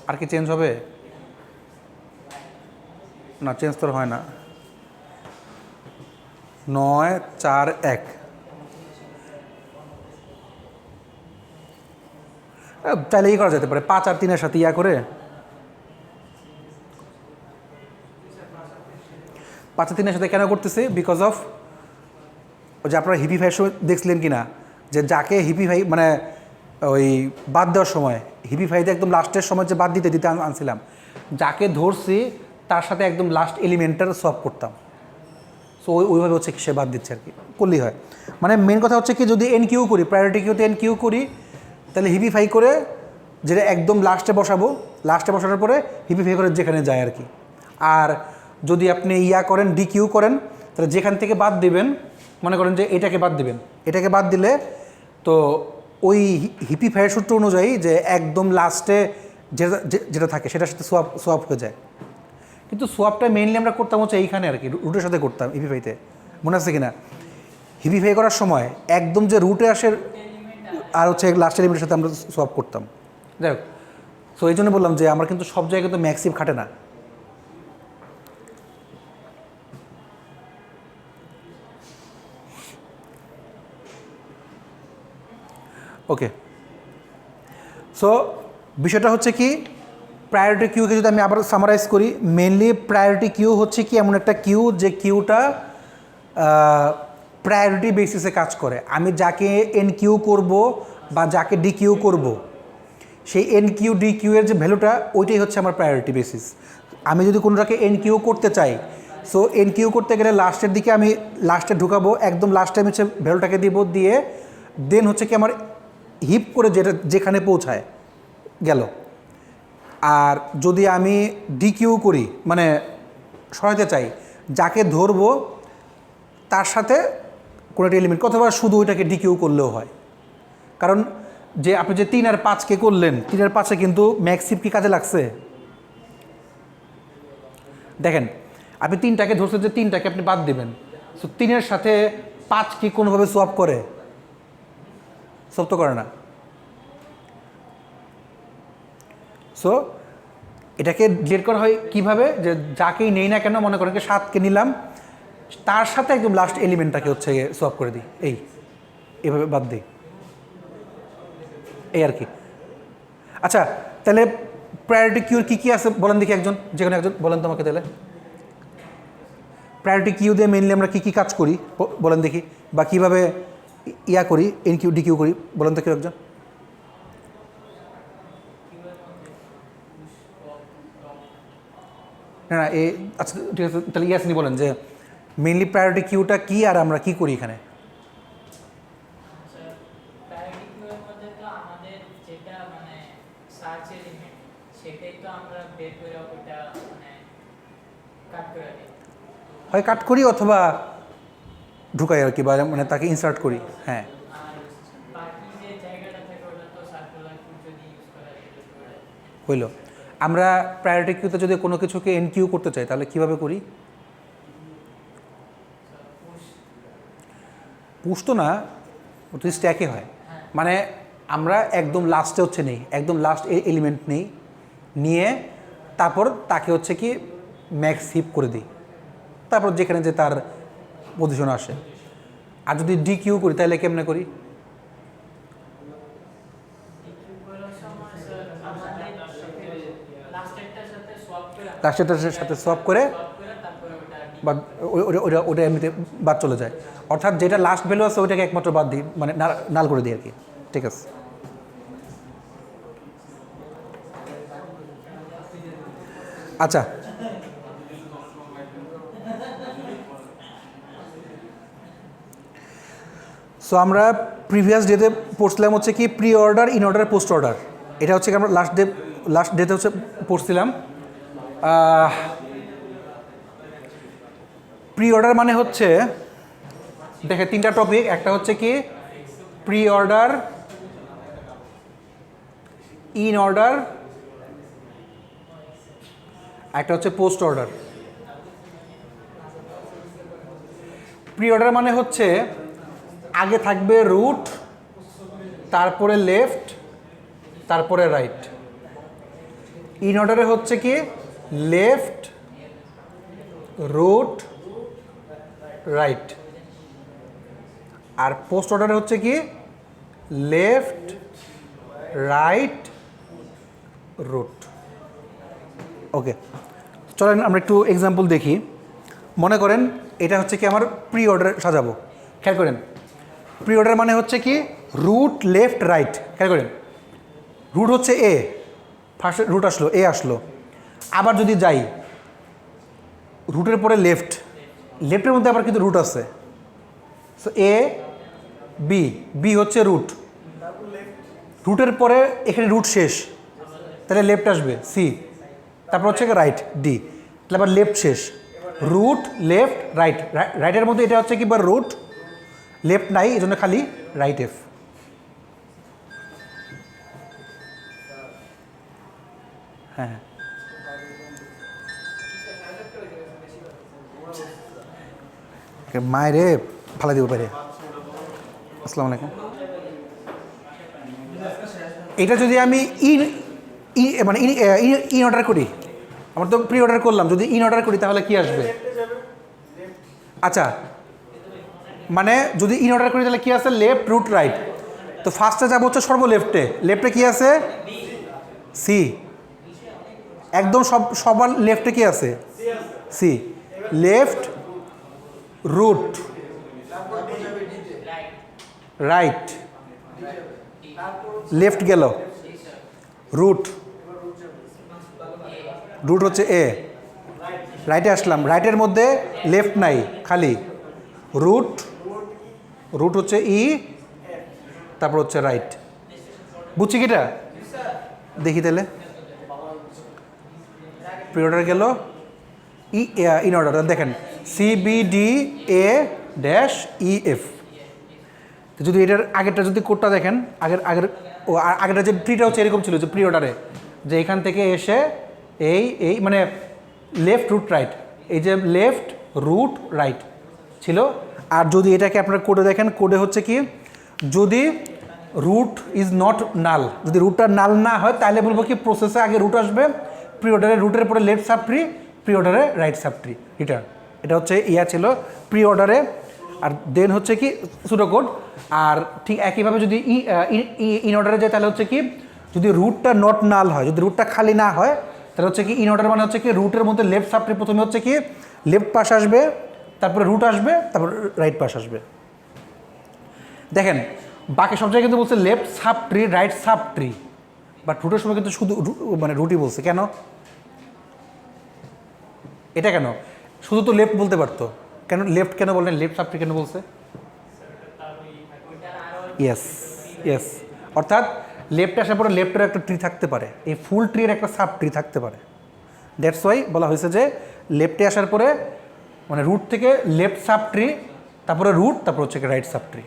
আর কি চেঞ্জ হবে? না, চেঞ্জ তো হয় না। 9 4 1 তাহলে করা যেতে পারে 5 আর 3-এর সাথে ইয়া করে 5 আর 3-এর সাথে কেন করতেছে বিকজ অফ ওই যে আপনারা হিপি ভাইয়ের সময় দেখছিলেন কি না যে যাকে হিপি ভাই মানে ওই বাদ দেওয়ার সময় হিপি ভাইতে একদম লাস্টের সময় যে বাদ দিতে দিতে আনছিলাম যাকে ধরছি তার সাথে একদম লাস্ট এলিমেন্টার সলভ করতাম সো ওইভাবে হচ্ছে কি সে বাদ দিচ্ছে আর কি করলেই হয় মানে মেন কথা হচ্ছে কি যদি এন কিউ করি প্রায়োরিটি কিউতে এন কিউ করি তাহলে হিপিফাই করে যেটা একদম লাস্টে বসানোর পরে হিপিফাই করে যেখানে যায় আর কি আর যদি আপনি ইয়া করেন ডি কিউ করেন তাহলে যেখান থেকে বাদ দিবেন মনে করেন যে এটাকে বাদ দিলে তো ওই হিপিফাইয়ের সূত্র অনুযায়ী যে একদম লাস্টে যেটা থাকে সেটার সাথে সোয়াপ হয়ে যায় কিন্তু সোয়াপটা মেইনলি আমরা করতাম হচ্ছে এইখানে আর কি রুটের সাথে করতাম হিপিফাইতে মনে আছে কি না হিপিফাই করার সময় একদম যে রুটে আসে আর হচ্ছে লাস্ট এলিমেন্টের সাথে আমরা সোয়াপ করতাম যাই হোক সো এই জন্য বললাম যে আমরা কিন্তু সব জায়গায় তো ম্যাক্সিম খাটে না ওকে সো বিষয়টা হচ্ছে কি প্রায়োরিটি কিউকে যদি আমি আবার সামারাইজ করি মেনলি প্রায়োরিটি কিউ হচ্ছে কি এমন একটা কিউ যে কিউটা প্রায়োরিটি বেসিসে কাজ করে আমি যাকে এন কিউ করবো বা যাকে ডি কিউ করবো সেই এন কিউ ডি কিউ এর যে ভ্যালুটা ওইটাই হচ্ছে আমার প্রায়োরিটি বেসিস আমি যদি কোনোটাকে এন কিউ করতে চাই সো এন কিউ করতে গেলে লাস্টের দিকে আমি লাস্টে ঢুকাবো একদম লাস্টে আমি হচ্ছে ভ্যালুটাকে দিব দিয়ে দেন হচ্ছে কি আমার হিপ করে যেখানে পৌঁছায় গেল আর যদি আমি ডি কিউ করি মানে সরাতে চাই যাকে ধরবো তার সাথে কোনো একটা এলিমেন্ট অথবা শুধু ওইটাকে ডি কিউ করলেও হয় কারণ যে আপনি যে 3 আর 5কে করলেন 3 আর 5-এ কিন্তু ম্যাক্সিম কি কাজে লাগছে দেখেন আপনি 3টাকে ধরছেন যে 3টাকে আপনি বাদ দিবেন সো 3-এর সাথে 5 কি কোনোভাবে সোয়াপ করে সোয়াপ তো করে না সো এটাকে ডিলিট করা হয় কীভাবে যে যাকেই নেই না কেন মনে করেন 7কে নিলাম তার সাথে একদম লাস্ট এলিমেন্টটাকে হচ্ছে সোয়াপ করে দিই এইভাবে বাদ দিই এই আর কি আচ্ছা তাহলে প্রায়োরিটি কিউর কী আছে বলেন দেখি যে কোনো একজন বলেন তোমাকে তাহলে প্রায়োরিটি কিউ দিয়ে মেনলি আমরা কী কাজ করি বলেন দেখি বা কীভাবে ইয়া করি এন কিউ ডি কিউ করি বলেন তো কেউ একজন না আচ্ছা ঠিক আছে তাহলে ইয়াসনি বলেন যে মেনলি প্রায়োরিটি কিউটা কী আর আমরা কী করি এখানে হয় কাট করি অথবা ঢুকাই আর কি বা মানে তাকে ইনসার্ট করি হ্যাঁ হইল আমরা প্রায়োরিটি কিউতে যদি কোনো কিছুকে এন কিউ করতে চাই তাহলে কীভাবে করি পুশ তো না ওটা স্ট্যাকে হয় মানে আমরা একদম লাস্টে হচ্ছে নেই একদম লাস্ট এলিমেন্ট নেই নিয়ে তারপর তাকে হচ্ছে কি ম্যাক্স হিপ করে দিই তারপর যেখানে যে তার পজিশন আসে আর যদি ডি কিউ করি তাহলে কেমনে করি লাস্টেরটার সাথে সোয়াপ করে বা ওটা এমনিতে বাদ চলে যায় অর্থাৎ যেটা লাস্ট ভ্যালু আছে ওইটাকে একমাত্র বাদ দিই মানে নাল করে দিই আর কি ঠিক আছে আচ্ছা সো আমরা প্রিভিয়াস ডেতে পড়ছিলাম হচ্ছে কি pre order in order post order এটা হচ্ছে কি আমরা লাস্ট ডেতে হচ্ছে পড়ছিলাম প্রি অর্ডার মানে হচ্ছে দেখে 3টা টপিক একটা হচ্ছে কি প্রি অর্ডার ইন অর্ডার একটা হচ্ছে পোস্ট অর্ডার প্রি অর্ডার মানে হচ্ছে আগে থাকবে রুট তারপরে লেফট তারপরে রাইট ইন অর্ডারে হচ্ছে কি লেফট রুট রাইট আর পোস্ট অর্ডারে হচ্ছে কি লেফট রাইট রুট। ওকে, চলেন আমরা একটু এক্সাম্পল দেখি। মনে করেন এটা হচ্ছে কি আমার প্রি অর্ডার সাজাবো। খেয়াল করেন, প্রি অর্ডার মানে হচ্ছে কি রুট লেফট রাইট। খেয়াল করেন, রুট হচ্ছে এ, ফার্স্ট রুট আসলো, এ আসলো। আবার যদি যাই রুটের পরে লেফট, লেফটের মধ্যে আবার কিন্তু রুট আছে। সো এ বি, বি হচ্ছে রুট, রুটের পরে এখানে রুট শেষ, তাহলে লেফট আসবে সি, তারপর হচ্ছে রাইট ডি, তাহলে আবার লেফট শেষ, রুট লেফট রাইট, রাইটের মধ্যে এটা হচ্ছে কি বা রুট, লেফট নাই এই জন্য খালি রাইট এফ। হ্যাঁ হ্যাঁ, মায়েরে ফালা দিব পারে। আসসালামু আলাইকুম। এটা যদি আমি মানে ইন অর্ডার করি, আমার তো প্রি অর্ডার করলাম, যদি ইন অর্ডার করি তাহলে কি আসবে? আচ্ছা, মানে যদি ইন অর্ডার করি তাহলে কি আছে? Left root right. তো ফার্স্টে যাবো হচ্ছে সর্ব লেফটে, লেফটে কি আছে? সি। একদম সবার লেফটে কি আছে? C. Left root right, left গেল রুট, রুট হচ্ছে এ, রাইটে আসলাম, রাইটের মধ্যে লেফট নাই খালি রুট, রুট হচ্ছে ই, তারপর হচ্ছে রাইট। বুঝছি কিটা? দেখি তাহলে প্রি অর্ডার গেল ইন অর্ডার, দেখেন C B D A dash E F. যদি এটার আগেরটা যদি কোডটা দেখেন, আগেরটা যে ট্রিটা হচ্ছে এরকম ছিল যে প্রি অর্ডারে, যে এখান থেকে এসে এই মানে লেফট রুট রাইট, এই যে লেফট রুট রাইট ছিল। আর যদি এটাকে আপনারা কোডে দেখেন, কোডে হচ্ছে কি যদি রুট ইজ নট নাল, যদি রুটটা নাল না হয় তাহলে বলবো কি প্রসেসে আগে রুট আসবে, প্রি অর্ডারে রুটের পরে লেফট সাব ট্রি, প্রি অর্ডারে রাইট সাব ট্রি রিটার্ন। এটা হচ্ছে ছিল প্রি অর্ডারে। আর দেন হচ্ছে কি সুডো কোড। আর ঠিক একইভাবে যদি ইন অর্ডারে যায় তাহলে হচ্ছে কি যদি রুটটা নট নাল হয়, যদি রুটটা খালি না হয় তাহলে হচ্ছে কি ইন অর্ডার মানে হচ্ছে কি রুটের মধ্যে লেফট সাব ট্রি প্রথমে হচ্ছে কি লেফট পাশ আসবে, তারপরে রুট আসবে, তারপর রাইট পাশ আসবে। দেখেন বাকি সব জায়গায় কিন্তু বলছে left sub tree right sub tree, but রুটের সময় কিন্তু শুধু মানে রুটই বলছে। কেন এটা? কেন শুধু তো লেফট বলতে পারতো, কেন লেফট কেন বললেন? লেফট সাব ট্রি কেন বলছে? ইয়েস ইয়েস, অর্থাৎ লেফটে আসার পরে লেফটের একটা ট্রি থাকতে পারে, এই ফুল ট্রির একটা সাব ট্রি থাকতে পারে। দ্যাটস ওয়াই বলা হয়েছে যে লেফটে আসার পরে মানে রুট থেকে লেফট সাব ট্রি, তারপরে রুট, তারপর হচ্ছে রাইট সাব ট্রি।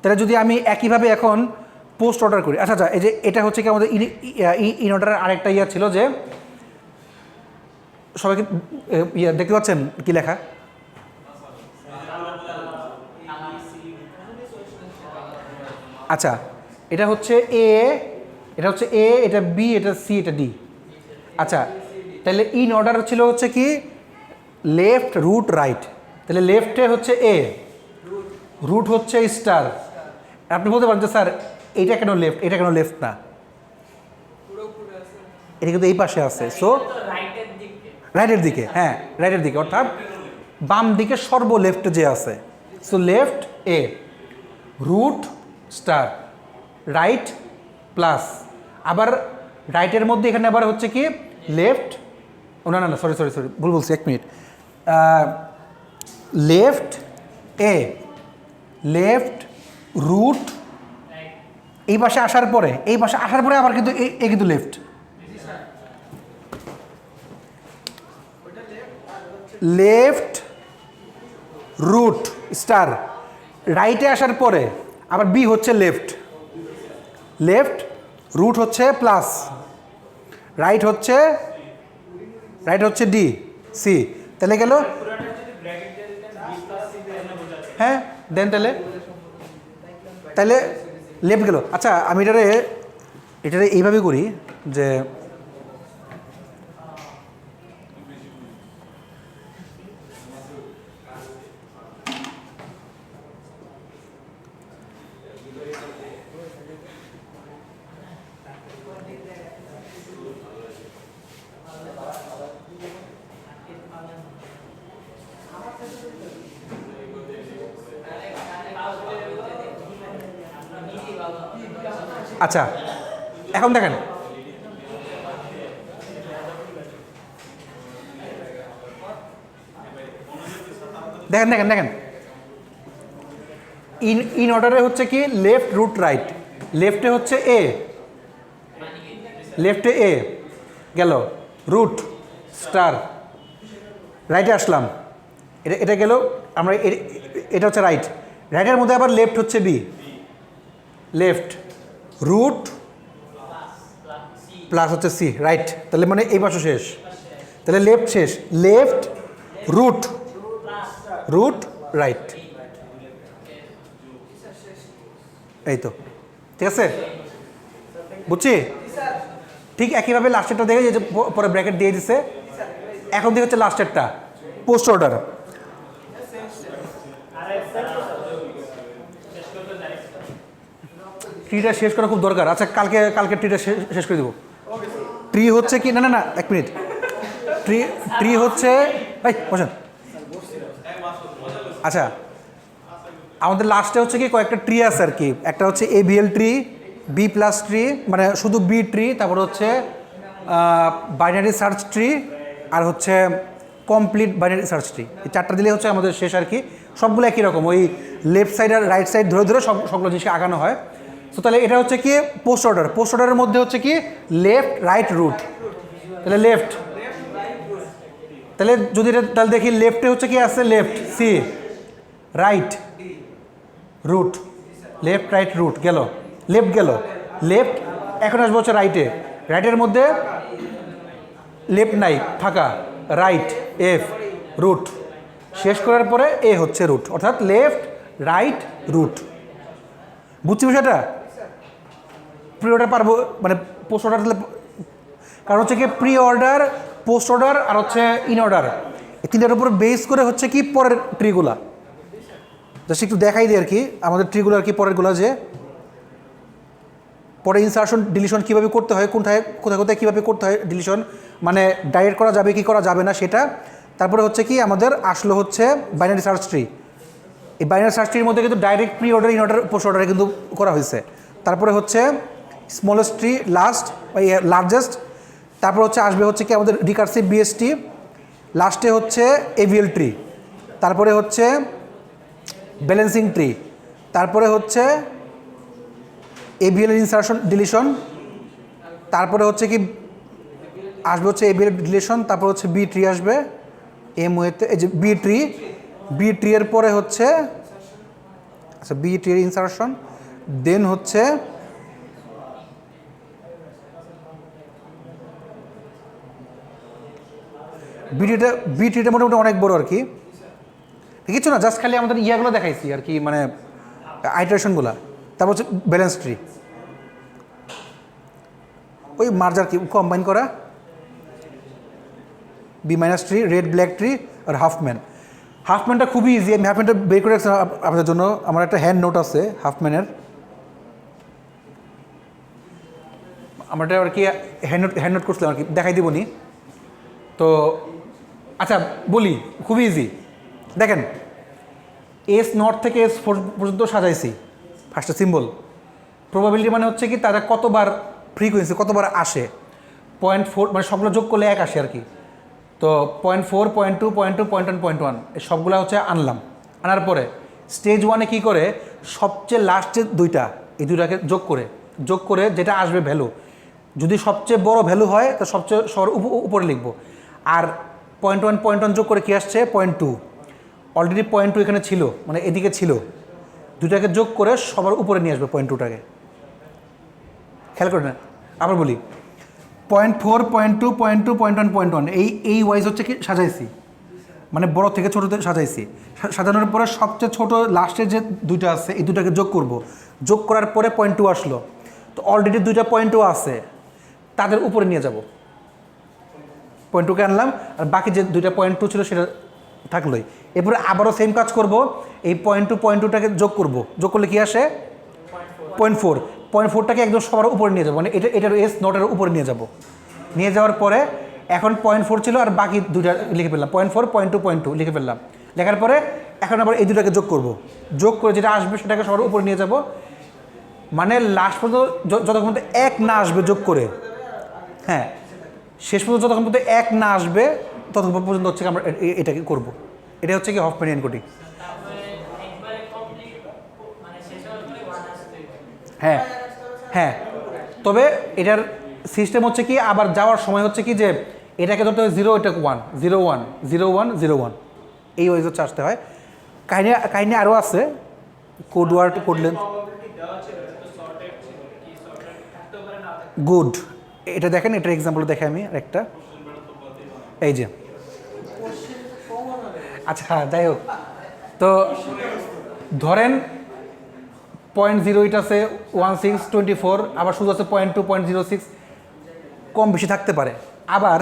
তাহলে যদি আমি একইভাবে এখন পোস্ট অর্ডার করি, আচ্ছা এই যে এটা হচ্ছে কি আমাদের ইন অর্ডারের আরেকটা ছিল যে সবাইকে দেখতে পাচ্ছেন কি লেখা? আচ্ছা, এটা হচ্ছে এ, এটা হচ্ছে এ, এটা বি, এটা সি, এটা ডি। আচ্ছা, তাহলে ইন অর্ডার ছিল হচ্ছে কি লেফট রুট রাইট, তাহলে লেফটে হচ্ছে এ, রুট হচ্ছে স্টার। আপনি বলতে পারেন যে স্যার এইটা কেন লেফট, এটা কেন লেফট না? এটা কিন্তু এই পাশে আছে, সো রাইটের দিকে, হ্যাঁ রাইটের দিকে, অর্থাৎ বাম দিকে সর্ব লেফটে যে আছে। সো লেফট এ, রুট স্টার, রাইট প্লাস, আবার রাইটের মধ্যে এখানে আবার হচ্ছে কি লেফট, না না না সরি সরি সরি ভুল বলছি, এক মিনিট, লেফট এ, লেফট রুট, এই পাশে আসার পরে, এই পাশে আসার পরে আবার কিন্তু এ কিন্তু লেফট, লেফট রুট স্টার, রাইটে আসার পরে আবার বি হচ্ছে লেফট, লেফট রুট হচ্ছে প্লাস, রাইট হচ্ছে ডি সি, তাহলে গেল হ্যাঁ দেন তাহলে লেফট গেল। আচ্ছা আমি এটারে এইভাবে করি যে আচ্ছা এখন দেখেন দেখেন দেখেন দেখেন ইন অর্ডারে হচ্ছে কি লেফট রুট রাইট, লেফটে হচ্ছে এ, লেফটে এ গেল রুট স্টার, রাইটে আসলাম, এটা গেল আমরা এটা হচ্ছে রাইট, রাইটের মধ্যে আবার লেফট হচ্ছে বি, লেফট রুট প্লাস হচ্ছে সি, রাইট। তাহলে মানে এই পাশে শেষ, তাহলে লেফট শেষ, লেফট রুট রুট রাইট, এই তো ঠিক আছে, বুঝছি। ঠিক একইভাবে লাস্টেরটা দেখে যে পরে ব্র্যাকেট দিয়ে দিছে, এখন থেকে হচ্ছে লাস্টেরটা পোস্ট অর্ডার। ট্রিটা শেষ করা খুব দরকার। আচ্ছা কালকে ট্রিটা শেষ করে দেবো। ট্রি হচ্ছে কি, না না না এক মিনিট, ট্রি হচ্ছে এই বসেন। আচ্ছা আমাদের লাস্টে হচ্ছে কি কয়েকটা ট্রি আছে আর কি, একটা হচ্ছে ABL tree, B plus tree মানে শুধু বি ট্রি, তারপর হচ্ছে বাইনারি সার্চ ট্রি, আর হচ্ছে কমপ্লিট বাইনারি সার্চ ট্রি। এই চারটা দিলে হচ্ছে আমাদের শেষ আর কি। সবগুলো একই রকম, ওই লেফট সাইড আর রাইট সাইড ধরে ধরে সবগুলো জিনিসকে আগানো হয়। তো তাহলে এটা হচ্ছে কি পোস্ট অর্ডার, পোস্ট অর্ডারের মধ্যে হচ্ছে কি লেফট রাইট রুট, তাহলে লেফট, তাহলে যদি তাহলে দেখি লেফটে হচ্ছে কি আছে left C, right root, left right root গেল, লেফট গেল, লেফট এখন আসবো হচ্ছে রাইটে, রাইটের মধ্যে লেফট নাই ফাঁকা, রাইট এফ রুট, শেষ করার পরে এ হচ্ছে রুট, অর্থাৎ লেফট রাইট রুট। বুঝছি বিষয়টা? প্রি অর্ডার পারবো মানে পোস্ট অর্ডার, কারণ হচ্ছে কি প্রি অর্ডার, পোস্ট অর্ডার আর হচ্ছে ইন অর্ডার, এই তিনটার উপর বেস করে হচ্ছে কি পরের ট্রিগুলা। জাস্ট একটু দেখাই দিই আর কি আমাদের ট্রিগুলো আর কি পরেরগুলো, যে পরে ইনসার্শন ডিলিশন কীভাবে করতে হয়, কোথায় কোথায় কীভাবে করতে হয় ডিলিশন, মানে ডাইরেক্ট করা যাবে কি করা যাবে না সেটা। তারপরে হচ্ছে কি আমাদের আসলো হচ্ছে বাইনারি সার্চ ট্রি, এই বাইনারি সার্চ ট্রির মধ্যে কিন্তু direct pre order in order post অর্ডারে কিন্তু করা হয়েছে। তারপরে হচ্ছে স্মলেস্ট ট্রি লাস্ট লার্জেস্ট, তারপর হচ্ছে আসবে হচ্ছে কি আমাদের রিকার্সিভ BST, লাস্টে হচ্ছে AVL ট্রি, তারপরে হচ্ছে ব্যালেন্সিং ট্রি, তারপরে হচ্ছে AVL ইনসার্শন ডিলিশন, তারপরে হচ্ছে কি আসবে হচ্ছে AVL ডিলিশন, তারপর হচ্ছে বি ট্রি আসবে MOA-তে, এই যে বি ট্রি এর পরে হচ্ছে আচ্ছা বি ট্রি এর ইনসার্শন, দেন হচ্ছে বি ট্রিটা মোটামুটি অনেক বড় আর কি, কিছু না জাস্ট খালি আমাদের ইয়াগুলো দেখাইছি আর কি, মানে আইটারেশনগুলো। তারপর হচ্ছে ব্যালেন্স ট্রি, ওই মার্জার কি কম্বাইন করা, B minus tree, red black tree আর হাফম্যানটা খুবই ইজি। আমি হাফম্যানটা বের করে রাখছি আপনাদের জন্য, আমার একটা হ্যান্ড নোট আছে হাফম্যানের, আমার এটা আর কি হ্যান্ড নোট করছিলাম আর কি, দেখাই দিব নি তো। আচ্ছা বলি খুবই ইজি, দেখেন S0 থেকে S4 পর্যন্ত সাজাইছি ফার্স্টে সিম্বল। প্রবাবিলিটি মানে হচ্ছে কি তারা কতবার ফ্রিকোয়েন্সি কতবার আসে, 0.4 মানে সবগুলো যোগ করলে 1 আসে আর কি। তো 0.4 0.2 0.2 0.1 0.1 এই সবগুলো হচ্ছে আনলাম, আনার পরে স্টেজ 1-এ কী করে সবচেয়ে লাস্টের দুইটা, এই দুইটাকে যোগ করে যেটা আসবে ভ্যালু, যদি সবচেয়ে বড় ভ্যালু হয় তো সবচেয়ে উপরে লিখবো। আর 0.1 0.1 যোগ করে কী আসছে 0.2, অলরেডি 0.2 এখানে ছিল মানে এদিকে ছিল, দুটাকে যোগ করে সবার উপরে নিয়ে আসবে 0.2টাকে। খেয়াল করে না, আবার বলি 0.4 0.2 0.2 0.1 0.1 এই ওয়াইজ হচ্ছে কি সাজাইছি, মানে বড় থেকে ছোটোতে সাজাইছি। সাজানোর পরে সবচেয়ে ছোটো লাস্টের যে দুইটা আছে এই দুটাকে যোগ করার পরে 0.2 আসলো, তো অলরেডি দুইটা 0.2 আছে তাদের উপরে নিয়ে যাব, 0.2কে আনলাম আর বাকি যে দুইটা 0.2 ছিল সেটা থাকলোই। এরপরে আবারও সেম কাজ করব, এই 0.2টাকে যোগ করলে কি আসে 0.4টাকে একদম সবার উপরে নিয়ে যাবো, মানে এটার S0-এর উপরে নিয়ে যাওয়ার পরে এখন 0.4 ছিল আর বাকি দুইটা লিখে ফেললাম 0.4 0.2 0.2 লিখে ফেললাম। লেখার পরে এখন আবার এই দুটাকে যোগ করে যেটা আসবে সেটাকে সবার উপরে নিয়ে যাব, মানে লাস্ট পর্যন্ত যতক্ষণ পর্যন্ত এক না আসবে যোগ করে, হ্যাঁ শেষ পর্যন্ত যতক্ষণ পর্যন্ত এক না আসবে ততক্ষণ পর্যন্ত হচ্ছে আমরা এটাকে করব। এটা হচ্ছে কি হফম্যান এনকোডিং। তারপরে একবারে কমপ্লিট মানে শেষ হওয়ার পরে ওয়ান আসবে। হ্যাঁ হ্যাঁ, তবে এটার সিস্টেম হচ্ছে কি আবার যাওয়ার সময় হচ্ছে কি যে এটাকে ধরতে হবে 0, এটাকে 1, 0 1 0 1 0 1, এই ওয়াইজ হচ্ছে আসতে হয়। কাহিনী আরও আছে, কোড ওয়ার্ড করলেন গুড। এটা দেখেন, এটার এক্সাম্পল দেখে আমি একটা, এই যে আচ্ছা যাই হোক, তো ধরেন 0.08 আছে, 1624, আবার শুধু আছে 0.2 0.06, কম বেশি থাকতে পারে, আবার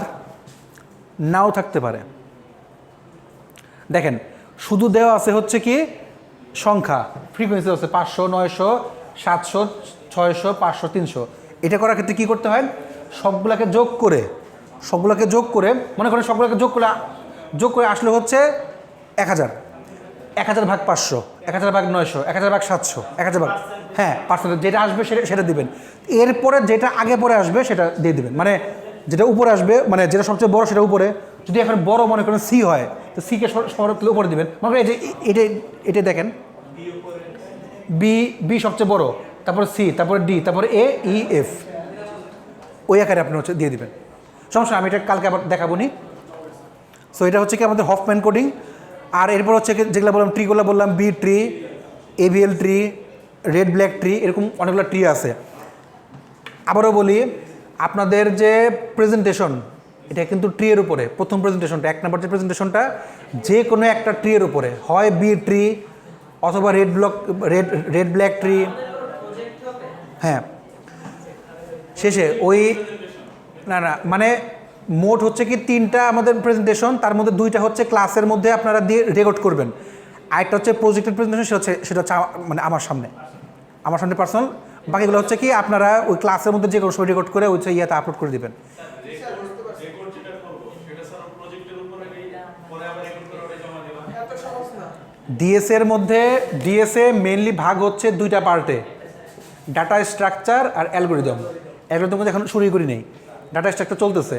নাও থাকতে পারে। দেখেন শুধু দেওয়া আছে হচ্ছে কি সংখ্যা, ফ্রিকোয়েন্সি আছে 500 900 700 600 500 300। এটা করার ক্ষেত্রে কী করতে হয়, সবগুলোকে যোগ করে মনে করেন সবগুলোকে যোগ করে আসলে হচ্ছে 1000, 1000 ভাগ 500, 1000 ভাগ 900, 1000 ভাগ 700, 1000 ভাগ, হ্যাঁ পার্সেন্টেজ যেটা আসবে সেটা দিবেন। এরপরে যেটা আগে পরে আসবে সেটা দিয়ে দিবেন, মানে যেটা উপরে আসবে, মানে যেটা সবচেয়ে বড় সেটা উপরে। যদি এখন বড় মনে করেন সি হয় তো সিকে সবার উপরে দিবেন। মনে করেন এটা দেখেন বি সবচেয়ে বড়, তারপরে সি, তারপরে ডি, তারপরে এ ই এফ, ওই আকারে আপনি হচ্ছে দিয়ে দিবেন। সমস্যা আমি এটা কালকে আবার দেখাবো নি। সো এটা হচ্ছে কি আমাদের হফম্যান কোডিং। আর এরপর হচ্ছে যেগুলো বললাম ট্রিগুলো বললাম, B tree, AVL tree, red black tree, এরকম অনেকগুলো ট্রি আছে। আবারও বলি, আপনাদের যে প্রেজেন্টেশন এটা কিন্তু ট্রি এর উপরে, প্রথম প্রেজেন্টেশনটা 1 নম্বর যে প্রেজেন্টেশনটা যে কোনো একটা ট্রি এর উপরে, হয় বি ট্রি অথবা রেড ব্ল্যাক ট্রি। হ্যাঁ শেষে ওই না মানে মোট হচ্ছে কি 3টা আমাদের প্রেজেন্টেশন, তার মধ্যে 2টা হচ্ছে ক্লাসের মধ্যে আপনারা দিয়ে রেকর্ড করবেন, আরেকটা হচ্ছে প্রজেক্টের প্রেজেন্টেশন, সেটা হচ্ছে মানে আমার সামনে পার্সোনাল। বাকিগুলো হচ্ছে কি আপনারা ওই ক্লাসের মধ্যে যে কোনো সময় রেকর্ড করে ওই ইয়াতে আপলোড করে দিবেন। ডিএসএর মধ্যে ডিএসএ মেইনলি ভাগ হচ্ছে 2টা পার্টে, ডাটা স্ট্রাকচার আর অ্যালগোরিদম। অ্যালগোরিদম মধ্যে এখন শুরুই করি নেই, ডাটা স্ট্রাকচার চলতেছে,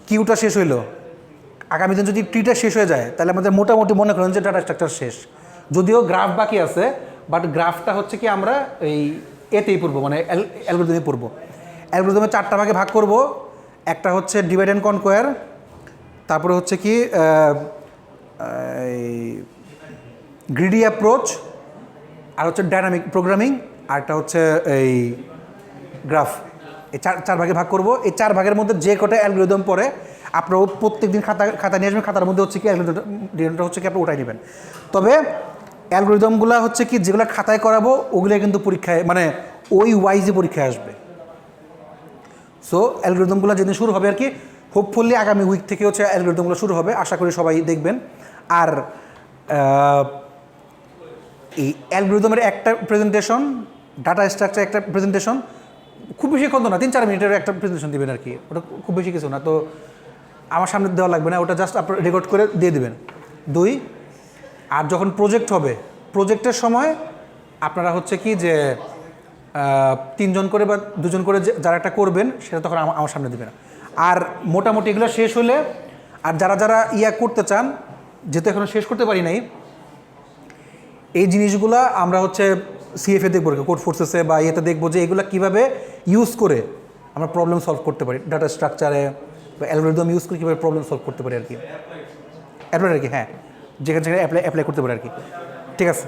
কিউটা শেষ হইলো, আগামী দিন যদি ট্রিটা শেষ হয়ে যায় তাহলে আমাদের মোটামুটি মনে করেন যে ডাটা স্ট্রাকচার শেষ। যদিও গ্রাফ বাকি আছে, বাট গ্রাফটা হচ্ছে কি আমরা এই এতেই পড়বো, মানে অ্যালগোরিদমে পড়বো। অ্যালগোরিদমে 4টা ভাগে ভাগ করব, একটা হচ্ছে ডিভাইড অ্যান্ড কনকোয়ার, তারপরে হচ্ছে কি গ্রিডি অ্যাপ্রোচ, আর হচ্ছে ডাইনামিক প্রোগ্রামিং, আরটা হচ্ছে এই গ্রাফ। এই চার ভাগে ভাগ করব। এই 4 ভাগের মধ্যে যে কটা অ্যালগোরিদম পড়ে আপনারাও প্রত্যেক দিন খাতা নিয়ে আসবেন, খাতার মধ্যে হচ্ছে কি অ্যালগোরিদমটা হচ্ছে কি আপনি ওটাই নেবেন। তবে অ্যালগোরিদমগুলো হচ্ছে কি যেগুলো খাতায় করাবো ওগুলো কিন্তু পরীক্ষায় মানে ওই ওয়াইজে পরীক্ষায় আসবে। সো অ্যালগোরিদমগুলো যেদিন শুরু হবে আর কি, হোপফুলি আগামী উইক থেকে হচ্ছে অ্যালগোরিদমগুলো শুরু হবে, আশা করি সবাই দেখবেন। আর এই অ্যালগোরিদমের একটা প্রেজেন্টেশন, ডাটা স্ট্রাকচার একটা প্রেজেন্টেশন, খুব বেশি ক্ষণ না, 3-4 মিনিটের একটা প্রেজেন্টেশন দিবেন আর কি, ওটা খুব বেশি কিছু না। তো আমার সামনে দেওয়া লাগবে না, ওটা জাস্ট আপনার রেকর্ড করে দিয়ে দিবেন। 2, আর যখন প্রজেক্ট হবে, প্রজেক্টের সময় আপনারা হচ্ছে কি যে 3 জন করে বা 2 জন করে যারা একটা করবেন সেটা তখন আমার সামনে দিবেন। আর মোটামুটি এগুলো শেষ হলে, আর যারা করতে চান, যেহেতু এখনও শেষ করতে পারি নাই, এই জিনিসগুলো আমরা হচ্ছে সিএফএ দেখবো, কোড ফোর্সেসে বা ইয়েতে দেখবো যে এগুলো কীভাবে ইউজ করে আমরা প্রবলেম সলভ করতে পারি, ডাটা স্ট্রাকচারে বা অ্যালগোরিদম ইউজ করে কীভাবে প্রবলেম সলভ করতে পারি আর কি, অ্যাপ্লাই আর কি, হ্যাঁ যেখানে অ্যাপ্লাই করতে পারি আর কি। ঠিক আছে।